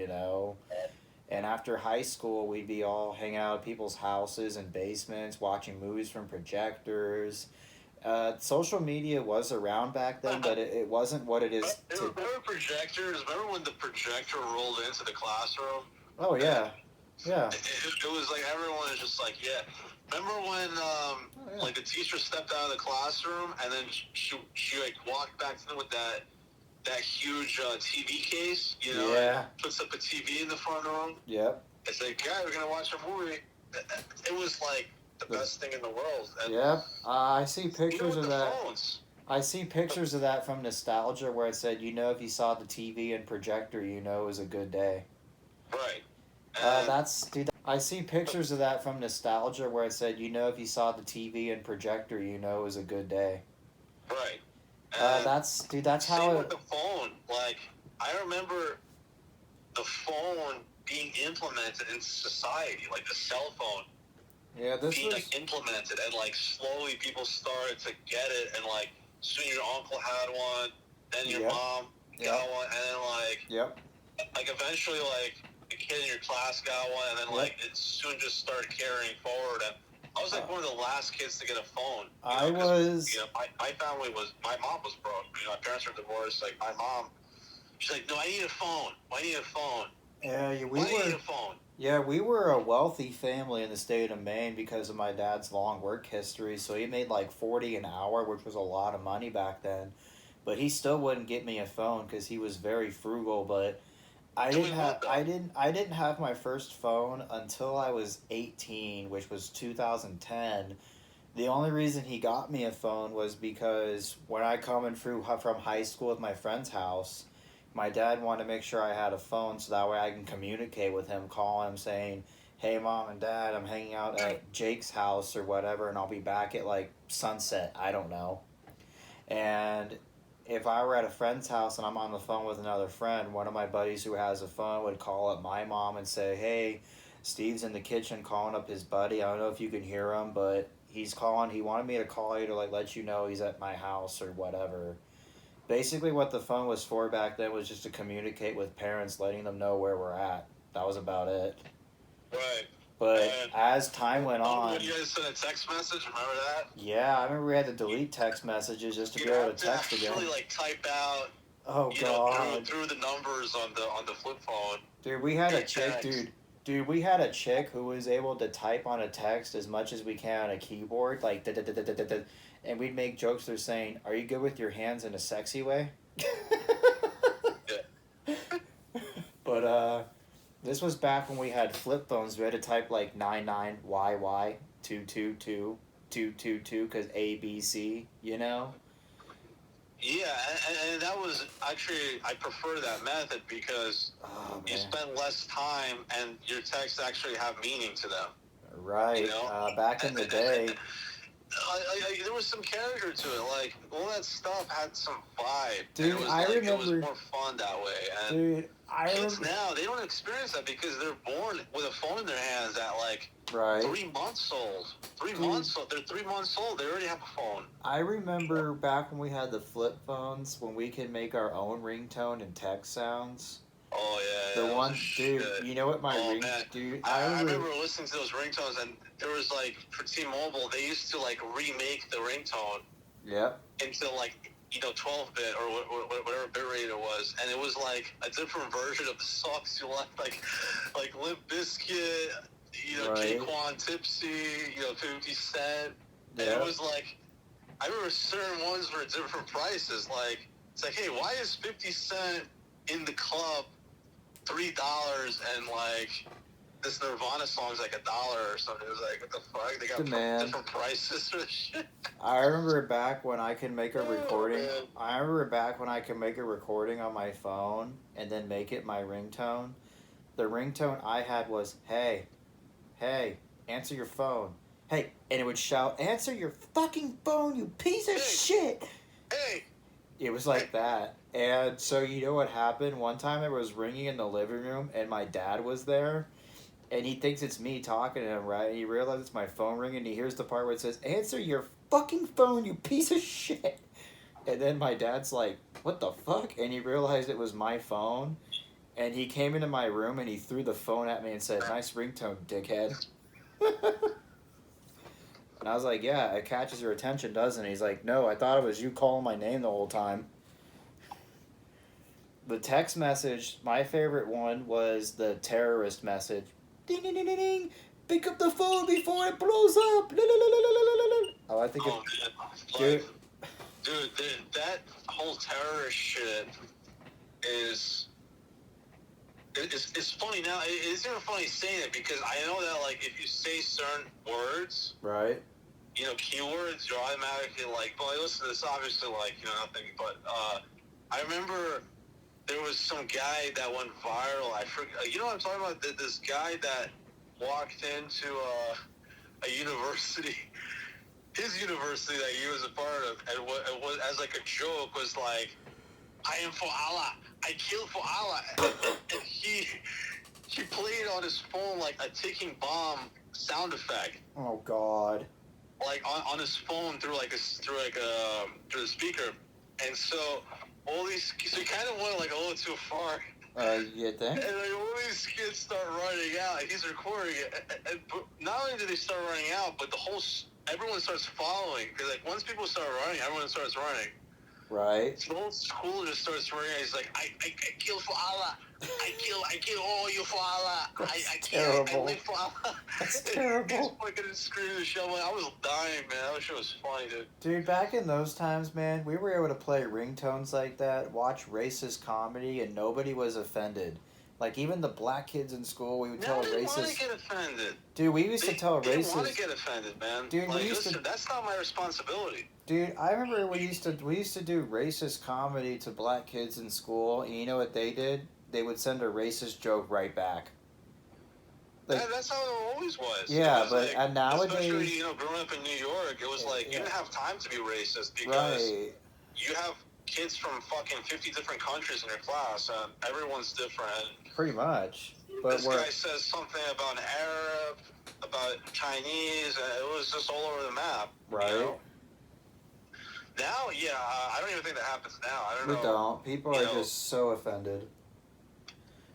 And after high school, we'd be all hanging out at people's houses and basements, watching movies from projectors. Social media was around back then, but it wasn't what it is today. Remember projectors? Remember when the projector rolled into the classroom? Oh, yeah. Yeah. It was like everyone is just like, yeah. Remember when Yeah. like the teacher stepped out of the classroom and then she like walked back to them with that huge TV case, you know, Yeah. and puts up a TV in the front room. Yep. It's like, yeah, we're gonna watch a movie. It was like the best thing in the world. And Yep. I see even pictures with of the that. phones. I see pictures of that from Nostalgia where it said, if you saw the TV and projector, it was a good day. Right. Dude. I see pictures of that from Nostalgia where it said, if you saw the TV and projector, it was a good day. Right. That's how same it. with the phone. Like, I remember the phone being implemented in society, like the cell phone Yeah, this being was. like implemented, and like slowly people started to get it, and like soon your uncle had one, then your Yep. mom got one, and then Yep. like eventually like the kid in your class got one, and then Yep. like it soon just started carrying forward. And I was like one of the last kids to get a phone. I was. My family was, my mom was broke. My parents were divorced. Like my mom, she's like, no, I need a phone. I need a phone. Yeah, I need a phone. Yeah, we were a wealthy family in the state of Maine because of my dad's long work history. So he made like 40 an hour, which was a lot of money back then. But he still wouldn't get me a phone because he was very frugal. But I didn't have my first phone until I was 18, which was 2010. The only reason he got me a phone was because when I coming through from high school with my friend's house, my dad wanted to make sure I had a phone so that way I can communicate with him, call him saying, hey, Mom and Dad, I'm hanging out at Jake's house or whatever, and I'll be back at like sunset. I don't know. And if I were at a friend's house and I'm on the phone with another friend, one of my buddies who has a phone would call up my mom and say, hey, Steve's in the kitchen calling up his buddy. I don't know if you can hear him, but he's calling. He wanted me to call you to like let you know he's at my house or whatever. Basically, what the phone was for back then was just to communicate with parents, letting them know where we're at. That was about it. Right. But as time went on, When you guys sent a text message, remember that? Yeah, I remember we had to delete text messages just to be able to text again. Actually, like type out. Oh God! Through the numbers on the flip phone. Dude, we had a chick, Dude, we had a chick who was able to type on a text as much as we can on a keyboard, like and we'd make jokes. They're saying, "Are you good with your hands in a sexy way?" But this was back when we had flip phones. We had to type like 99YY 222 because ABC, Yeah, and that was actually, I prefer that method because you spend less time and your texts actually have meaning to them. Right. Back in the day. There was some character to it. Like, all that stuff had some vibe. Dude, it was more fun that way. And dude, kids now, they don't experience that because they're born with a phone in their hands at like 3 months old. 3 months old. They're 3 months old. They already have a phone. I remember back when we had the flip phones, when we could make our own ringtone and text sounds. Oh yeah. The one, dude. You know what my dude? I remember listening to those ringtones, and there was like for T-Mobile, they used to like remake the ringtone. Yep. Into like 12-bit or whatever bit rate it was, and it was like a different version of the songs you like Limp Bizkit, Jaquan Tipsy, 50 Cent, and it was like, I remember certain ones were different prices. Like, it's like, hey, why is 50 Cent in the club $3 and like this Nirvana song's like $1 or something? It was like, what the fuck? They got different prices for this shit. I remember back when I could make a recording. I remember back when I could make a recording on my phone and then make it my ringtone. The ringtone I had was, hey, answer your phone. Hey, and it would shout, answer your fucking phone, you piece of shit. Hey. It was like that. And so you know what happened? One time it was ringing in the living room and my dad was there. And he thinks it's me talking to him, right? And he realizes it's my phone ringing. And he hears the part where it says, answer your fucking phone, you piece of shit. And then my dad's like, what the fuck? And he realized it was my phone. And he came into my room and he threw the phone at me and said, nice ringtone, dickhead. And I was like, yeah, it catches your attention, doesn't it? He's like, no, I thought it was you calling my name the whole time. The text message, my favorite one was the terrorist message. Ding, ding, ding, ding, ding. Pick up the phone before it blows up. La, la, la, la, la, la, la, la. Oh, I think Oh it. man, Dude. like, dude, that whole terrorist shit is. It's funny now. It's even funny saying it because I know that like if you say certain words, Right. you know, keywords, you're automatically like, well, listen, this obviously like you know nothing. But I remember there was some guy that went viral. I forget. You know what I'm talking about? This guy that walked into a university, his university that he was a part of, and what as like a joke was like, I am for Allah. I kill for Allah. And he played on his phone like a ticking bomb sound effect. Oh God. Like on his phone through the speaker. And so all these so he kind of went like a little too far. You think? And like all these kids start running out. And he's recording it. And not only do they start running out, but everyone starts following. Because like once people start running, everyone starts running. Right. So the whole school just starts running. He's like, I kill for Allah. I kill all you for Allah. I live for Allah. That's terrible. He's fucking screaming and shit. I was dying, man. That shit was funny, dude. Dude, back in those times, man, we were able to play ringtones like that, watch racist comedy, and nobody was offended. Like, even the black kids in school, we would tell I didn't want to racist... get offended. Dude, we used to tell They didn't want to racist... get offended, man. Dude, like, we used to... that's not my responsibility. Dude, I remember we used to do racist comedy to black kids in school, and you know what they did? They would send a racist joke right back. Like, That's how it always was. Yeah, was but like, nowadays... especially, growing up in New York, it was like, you didn't have time to be racist because you have kids from fucking 50 different countries in your class, and everyone's different. Pretty much. But this guy says something about an Arab, about Chinese, and it was just all over the map. Right. You know? Now, I don't even think that happens now. I don't know. We don't. People are just so offended.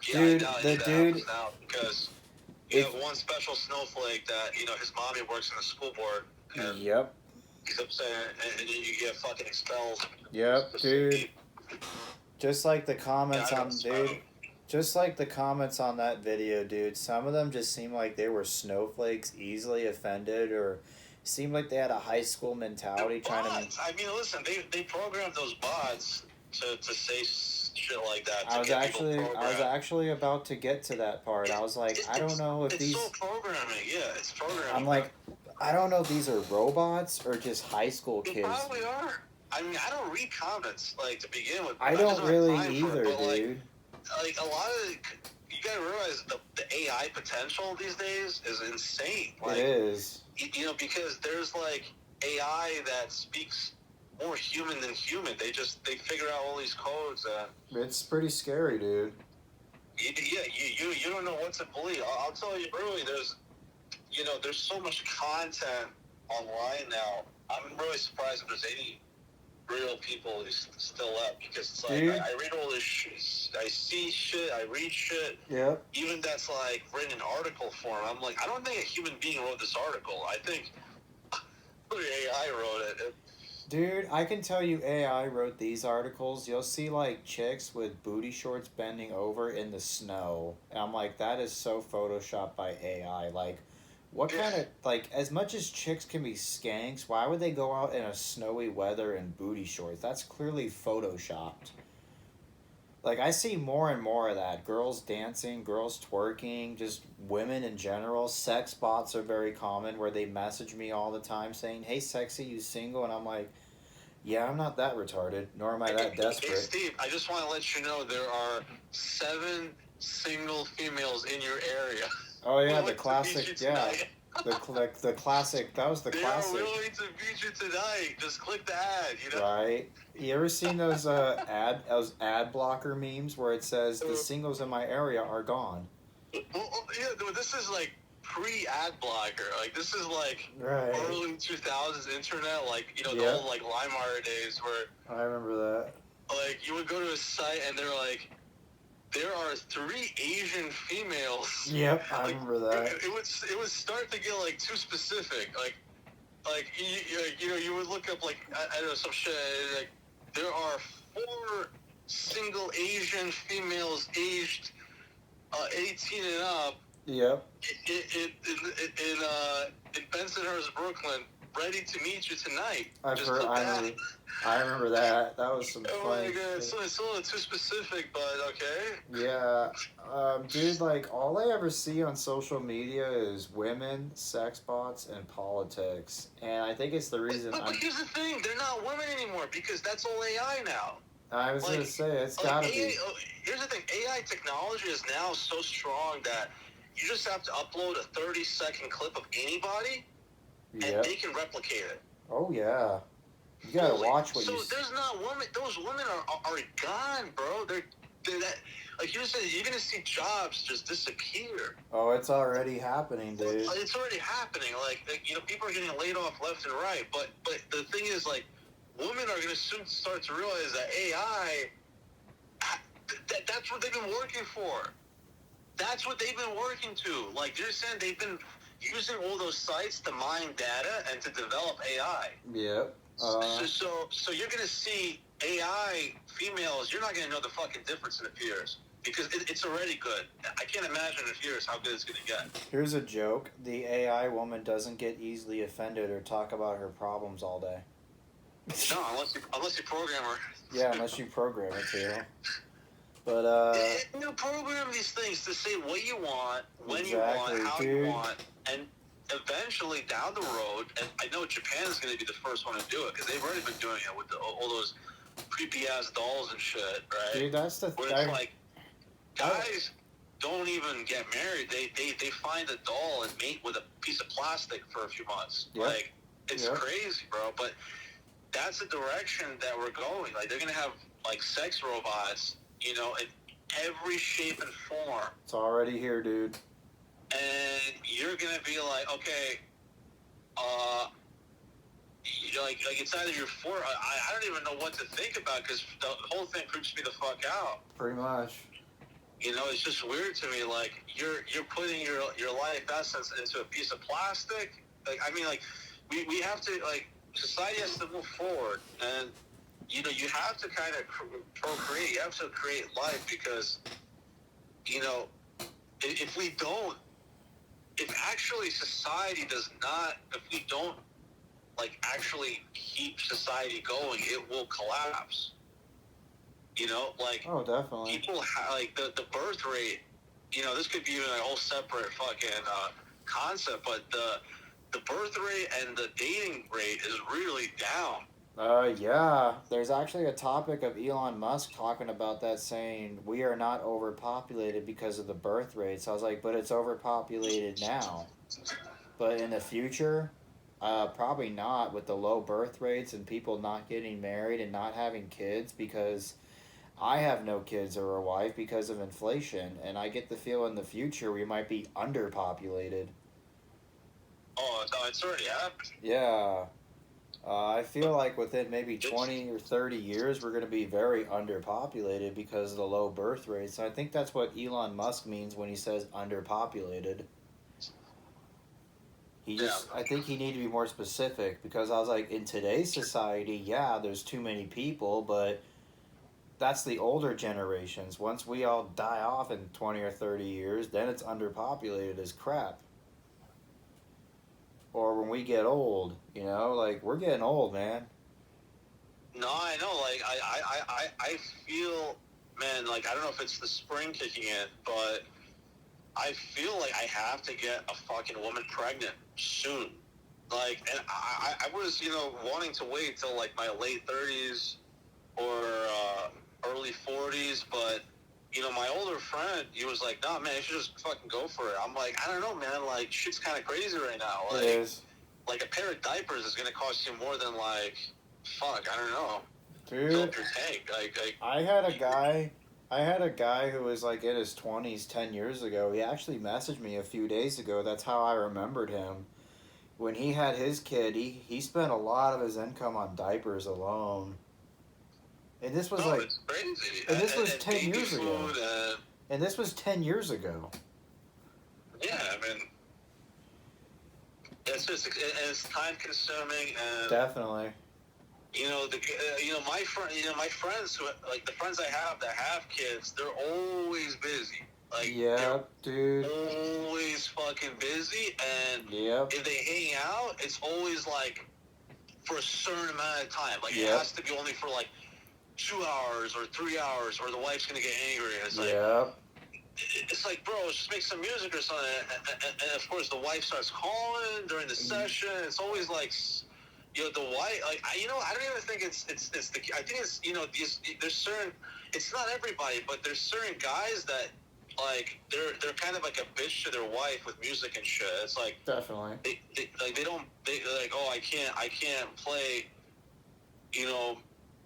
Yeah, Dude, I the that dude... happens now because you have one special snowflake that, his mommy works in the school board. And Yep. he's upset, and you get fucking expelled. Yep, dude. Just like the comments just like the comments on that video, dude. Some of them just seemed like they were snowflakes, easily offended, or seemed like they had a high school mentality trying to... I mean, listen, they programmed those bots to say shit like that. I was actually about to get to that part. I was like, I don't know if these... It's so programming, yeah, it's programming. I'm like, I don't know if these are robots or just high school kids. They probably are. I mean, I don't read comments, like, to begin with. I don't really either, dude. Like, a lot of... You gotta realize the AI potential these days is insane. Like, it is. Because there's, like, AI that speaks more human than human. They figure out all these codes. It's pretty scary, dude. Yeah, you don't know what to believe. I'll tell you early, there's so much content online now. I'm really surprised if there's any real people who's still up, because it's like, I read all this shit, I see shit, I read shit. Yep. Even that's like written in article form. I'm like, I don't think a human being wrote this article. I think AI wrote it. Dude, I can tell you AI wrote these articles. You'll see, like, chicks with booty shorts bending over in the snow. And I'm like, that is so photoshopped by AI. Like, what kind of... Like, as much as chicks can be skanks, why would they go out in a snowy weather in booty shorts? That's clearly photoshopped. Like, I see more and more of that. Girls dancing, girls twerking, just women in general. Sex bots are very common, where they message me all the time saying, hey, sexy, you single? And I'm like, yeah, I'm not that retarded, nor am I that desperate. Hey, Steve, I just want to let you know there are 7 single females in your area. Oh, yeah, the classic, yeah. The classic, that was the classic. They're willing to meet you tonight. Just click the ad, Right. You ever seen those ad blocker memes where it says, the singles in my area are gone? Well, yeah, this is like pre-ad blocker. Like, this is like early 2000s internet, like, the old, like, LimeWire days where... I remember that. Like, you would go to a site and they're like, there are 3 Asian females. Yep, I remember that. It would start to get, like, too specific. Like you would look up, like, I don't know, some shit, like, there are 4 single Asian females aged 18 and up Yep. In Bensonhurst, Brooklyn, ready to meet you tonight. I've heard. I remember that. That was some Oh funny my god, shit. it's a little too specific, but okay. Yeah, dude. Like all I ever see on social media is women, sex bots, and politics, and I think it's the reason. But here's the thing: they're not women anymore because that's all AI now. I was gonna say it's gotta be. Here's the thing: AI technology is now so strong that you just have to upload a 30-second clip of anybody, and Yep. they can replicate it. Oh yeah. You gotta watch what so you. So there's not women. Those women are gone, bro. They're that. Like you said, you're gonna see jobs just disappear. Oh, it's already happening, dude. It's already happening. Like people are getting laid off left and right. But the thing is, like, women are gonna soon start to realize that AI. That's what they've been working for. That's what they've been working to. Like you're saying, they've been using all those sites to mine data and to develop AI. Yep. So you're gonna see AI females. You're not gonna know the fucking difference in a few years because it's already good. I can't imagine in a few years how good it's gonna get. Here's a joke: the AI woman doesn't get easily offended or talk about her problems all day. No, unless you program her. Yeah, unless you program it to. But you program these things to say what you want, when exactly, you want, how dude. you want, and eventually down the road, and I know Japan is going to be the first one to do it because they've already been doing it with all those creepy ass dolls and shit, right? Dude, that's the thing. Where it's like guys don't even get married. They find a doll and mate with a piece of plastic for a few months. Yep. Like it's crazy, bro. But that's the direction that we're going. Like they're going to have like sex robots, you know, in every shape and form. It's already here, dude. And you're gonna be like, okay, like it's either you're for. I don't even know what to think about because the whole thing creeps me the fuck out. Pretty much. You know, it's just weird to me. Like you're putting your life essence into a piece of plastic. Like I mean, like we have to society has to move forward, and you know you have to kind of procreate. You have to create life because you know if we don't. If actually society does not, if we don't actually keep society going, it will collapse. You know, oh, definitely. People the birth rate. You know, this could be even a whole separate fucking concept, but the birth rate and the dating rate is really down. Yeah. There's actually a topic of Elon Musk talking about that, saying we are not overpopulated because of the birth rate. So I was like, but it's overpopulated now. But in the future, probably not with the low birth rates and people not getting married and not having kids because I have no kids or a wife because of inflation. And I get the feel in the future we might be underpopulated. Oh, it's already happened. Yeah. I feel like within maybe 20 or 30 years, we're going to be very underpopulated because of the low birth rates. I think that's what Elon Musk means when he says underpopulated. I think he needed to be more specific because I was like, in today's society, yeah, there's too many people, but that's the older generations. Once we all die off in 20 or 30 years, then it's underpopulated as crap. Or when we get old, you know, like we're getting old, man. No, I know. Like I feel, man. Like I don't know if it's the spring kicking in, but I feel like I have to get a fucking woman pregnant soon. Like, and I was, you know, wanting to wait till like my late 30s or early 40s, but you know, my older friend, he was like, nah, man, you should just fucking go for it. I'm like, I don't know, man. Like, shit's kind of crazy right now. Like, it is. Like, a pair of diapers is going to cost you more than, like, fuck, I don't know. Dude, fill up your tank. I had a guy who was, like, in his 20s 10 years ago. He actually messaged me a few days ago. That's how I remembered him. When he had his kid, he spent a lot of his income on diapers alone. And this was it's crazy. And this was 10 years ago. Food, and this was 10 years ago. Yeah, I mean, it's time consuming. And, definitely. You know, my friends who, like the friends I have that have kids, they're always busy. Like, Yep, dude. they're always fucking busy, and Yep. if they hang out, it's always like for a certain amount of time. Like, it Yep. has to be only for like 2 hours or 3 hours, or the wife's gonna get angry. And it's like, Yep. it's like, bro, just make some music or something. And of course, the wife starts calling during the session. It's always like, you know, the wife, like, I don't even think it's the, I think it's, there's certain, it's not everybody, but there's certain guys that, like, they're kind of like a bitch to their wife with music and shit. It's like, Definitely. they're like, oh, I can't play,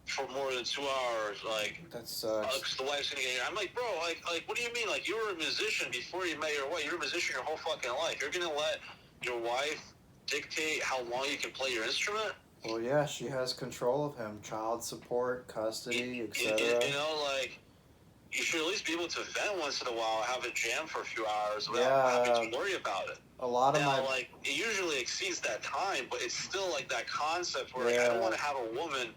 for more than 2 hours, like, That sucks. because the wife's gonna get angry. I'm like, bro, like, what do you mean? Like, you were a musician before you met your wife. You're a musician your whole fucking life. You're gonna let your wife dictate how long you can play your instrument? Well, yeah, she has control of him. Child support, custody, etc. Like, you should at least be able to vent once in a while, have a jam for a few hours without having to worry about it. A lot of now, like, it usually exceeds that time, but it's still like that concept where, like, I don't want to have a woman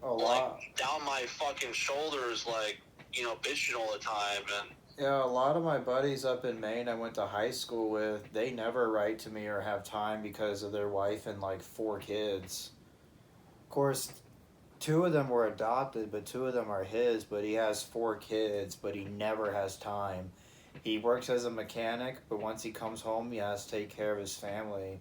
down my fucking shoulders, like, bitching all the time. And yeah, a lot of my buddies up in Maine I went to high school with, they never write to me or have time because of their wife and like 4 kids. Of course, 2 of them were adopted, but 2 of them are his, but he has 4 kids, but he never has time. He works as a mechanic, but once he comes home, he has to take care of his family.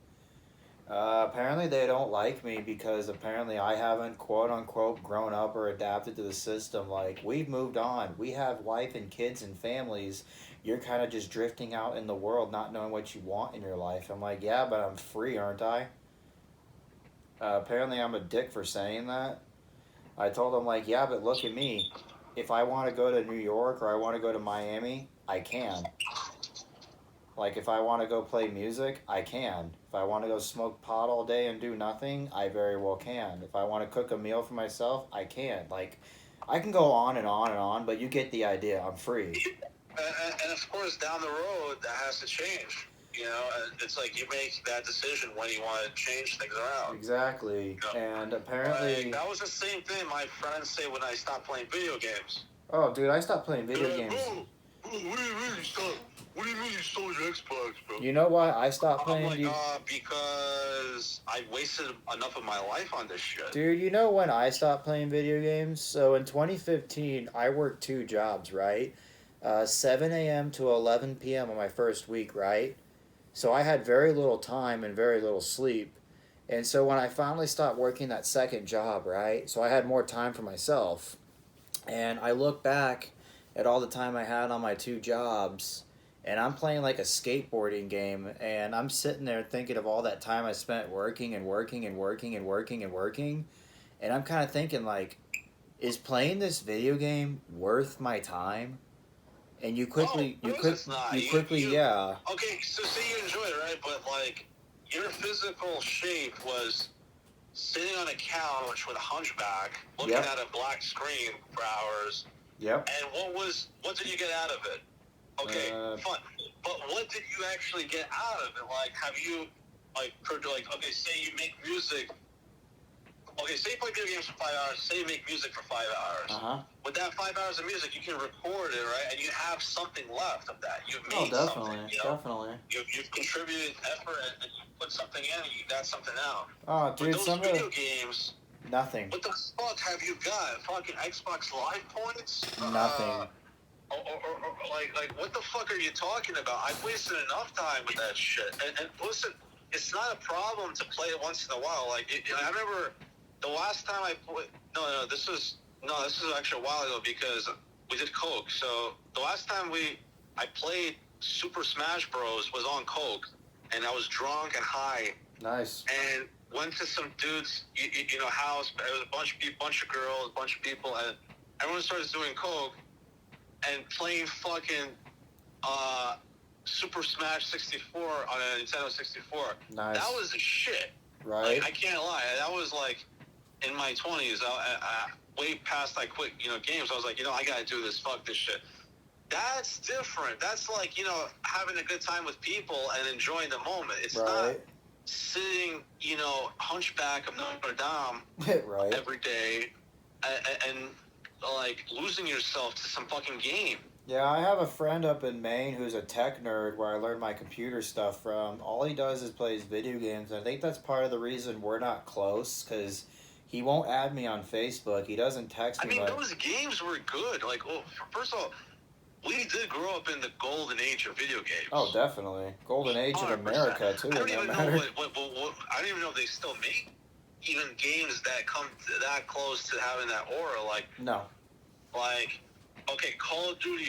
Apparently they don't like me because apparently I haven't quote-unquote grown up or adapted to the system. Like, we've moved on. We have wife and kids and families. You're kind of just drifting out in the world not knowing what you want in your life. I'm like, yeah, but I'm free, aren't I? Apparently I'm a dick for saying that. I told him, like, yeah, but look at me. If I want to go to New York or I want to go to Miami, I can. Like, if I want to go play music, I can. If I want to go smoke pot all day and do nothing, I very well can. If I want to cook a meal for myself, I can. Like, I can go on and on and on, but you get the idea. I'm free. And of course, down the road, that has to change. It's like you make that decision when you want to change things around. Exactly. And apparently... that was the same thing my friends say when I stopped playing video games. Oh, dude, I stopped playing video games. Bro, what do you mean you stopped? What do you mean you sold your Xbox, bro? You know why I stopped playing? I'm like, because I wasted enough of my life on this shit. Dude, you know when I stopped playing video games? So in 2015, I worked 2 jobs, right? 7 a.m. to 11 p.m. on my first week, right? So I had very little time and very little sleep. And so when I finally stopped working that second job, right? So I had more time for myself. And I look back at all the time I had on my 2 jobs, and I'm playing like a skateboarding game, and I'm sitting there thinking of all that time I spent working and working and working and working and working, and I'm kind of thinking, like, is playing this video game worth my time? And you quickly, yeah. Okay, so say you enjoy it, right? But, like, your physical shape was sitting on a couch with a hunchback, looking at a black screen for hours. Yep. And what did you get out of it? Okay, fun. But what did you actually get out of it? Like, have you, okay, say you make music. Okay, say you play video games for 5 hours. Say you make music for 5 hours. Uh-huh. With that 5 hours of music, you can record it, right? And you have something left of that. You've made something. Definitely. You've contributed effort and you put something in and you got something out. Oh, dude, but those video games... Nothing. What the fuck have you got? Fucking Xbox Live points? Nothing. Like, what the fuck are you talking about? I've wasted enough time with that shit. And listen, it's not a problem to play it once in a while. Like, I remember the last time I played... this is actually a while ago because we did Coke. So the last time I played Super Smash Bros. Was on Coke, and I was drunk and high. Nice. And went to some dude's, house. It was a bunch of girls, a bunch of people, and everyone started doing Coke and playing fucking Super Smash 64 on a Nintendo 64. Nice. That was the shit. Right. Like, I can't lie. That was like in my 20s. Way past I quit, games. I was like, I gotta do this. Fuck this shit. That's different. That's like, having a good time with people and enjoying the moment. It's not sitting, hunchback of Notre Dame right. every day and like losing yourself to some fucking game. Yeah, I have a friend up in Maine who's a tech nerd where I learned my computer stuff from. All he does is plays video games. I think that's part of the reason we're not close because he won't add me on Facebook. He doesn't text I me mean, much. those games were good. Like, oh, first of all, we did grow up in the golden age of video games. Oh, definitely. Golden Age of 100%. America, too, I in don't that even matter. know what. I don't even know if they still make even games that come that close to having that aura. No. Okay, Call of Duty,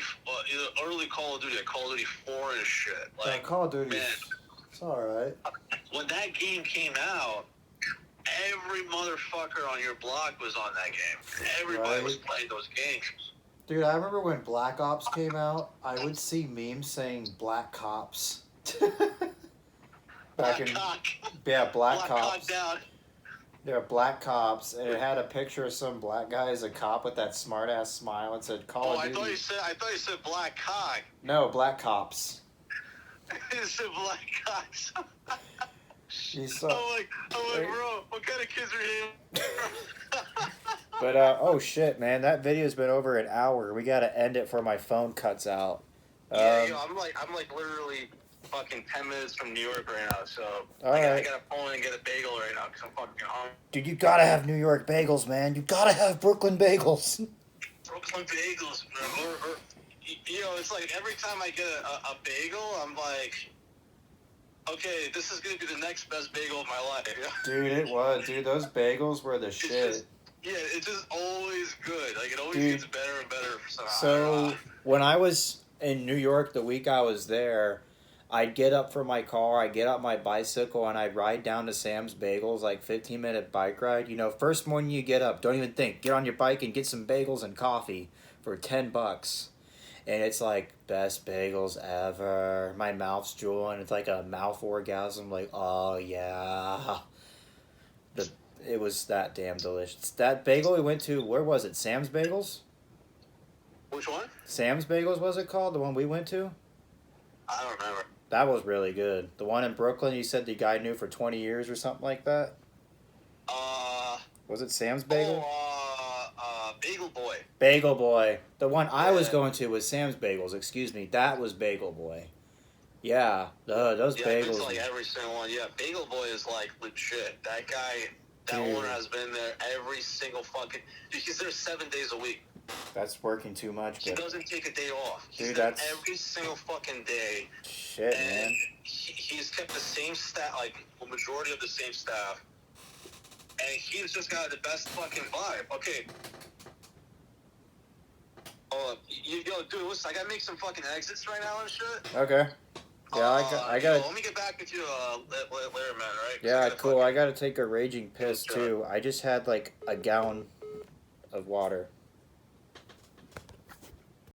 early Call of Duty, like Call of Duty 4 and shit. Like, Call of Duty, man, it's alright. when that game came out, every motherfucker on your block was on that game. Everybody was playing those games. Dude, I remember when Black Ops came out, I would see memes saying Black Cops. Black Cock. Yeah, Black Cock Cops. down. Yeah, Black Cops, and it had a picture of some black guy as a cop with that smart ass smile and said Call of I Duty. thought you said Black Cock. No, Black Cops. You said Black Cocks. You saw. I'm like, bro, what kind of kids are you? But oh shit, man, that video's been over an hour. We gotta end it before my phone cuts out. Yeah, I'm like literally fucking 10 minutes from New York right now, so I gotta pull in and get a bagel right now because I'm fucking hungry. Dude, you gotta have New York bagels, man. You gotta have Brooklyn bagels. Brooklyn bagels, or it's like every time I get a bagel, I'm like, okay, this is gonna be the next best bagel of my life. Dude, it was. Dude, those bagels were the shit. It's just always good. Like, it always gets better and better somehow. So, when I was in New York the week I was there, I'd get up from my car, I'd get out my bicycle, and I'd ride down to Sam's Bagels, like 15-minute bike ride. You know, first morning you get up, don't even think. Get on your bike and get some bagels and coffee for $10. And it's like, best bagels ever. My mouth's drooling. It's like a mouth orgasm. Like, oh, yeah. It was that damn delicious. That bagel we went to, where was it? Sam's Bagels? Which one? Sam's Bagels was it called? The one we went to? I don't remember. That was really good. The one in Brooklyn you said the guy knew for 20 years or something like that? Was it Sam's Bagel? Bagel Boy. Bagel Boy. The one I was going to was Sam's Bagels, excuse me. That was Bagel Boy. Yeah, those bagels. It's like every single one. Yeah, Bagel Boy is like legit. That guy, that owner has been there every single fucking... He's there 7 days a week. That's working too much. He doesn't take a day off. He's there every single fucking day. Shit, and man. He's kept the same staff, like the majority of the same staff. And he's just got the best fucking vibe. Okay. Dude, listen, I gotta make some fucking exits right now and shit. Okay. Yeah, I got. Let me get back with you later, man. Right? Yeah, cool. I gotta take a raging piss too. I just had like a gallon of water.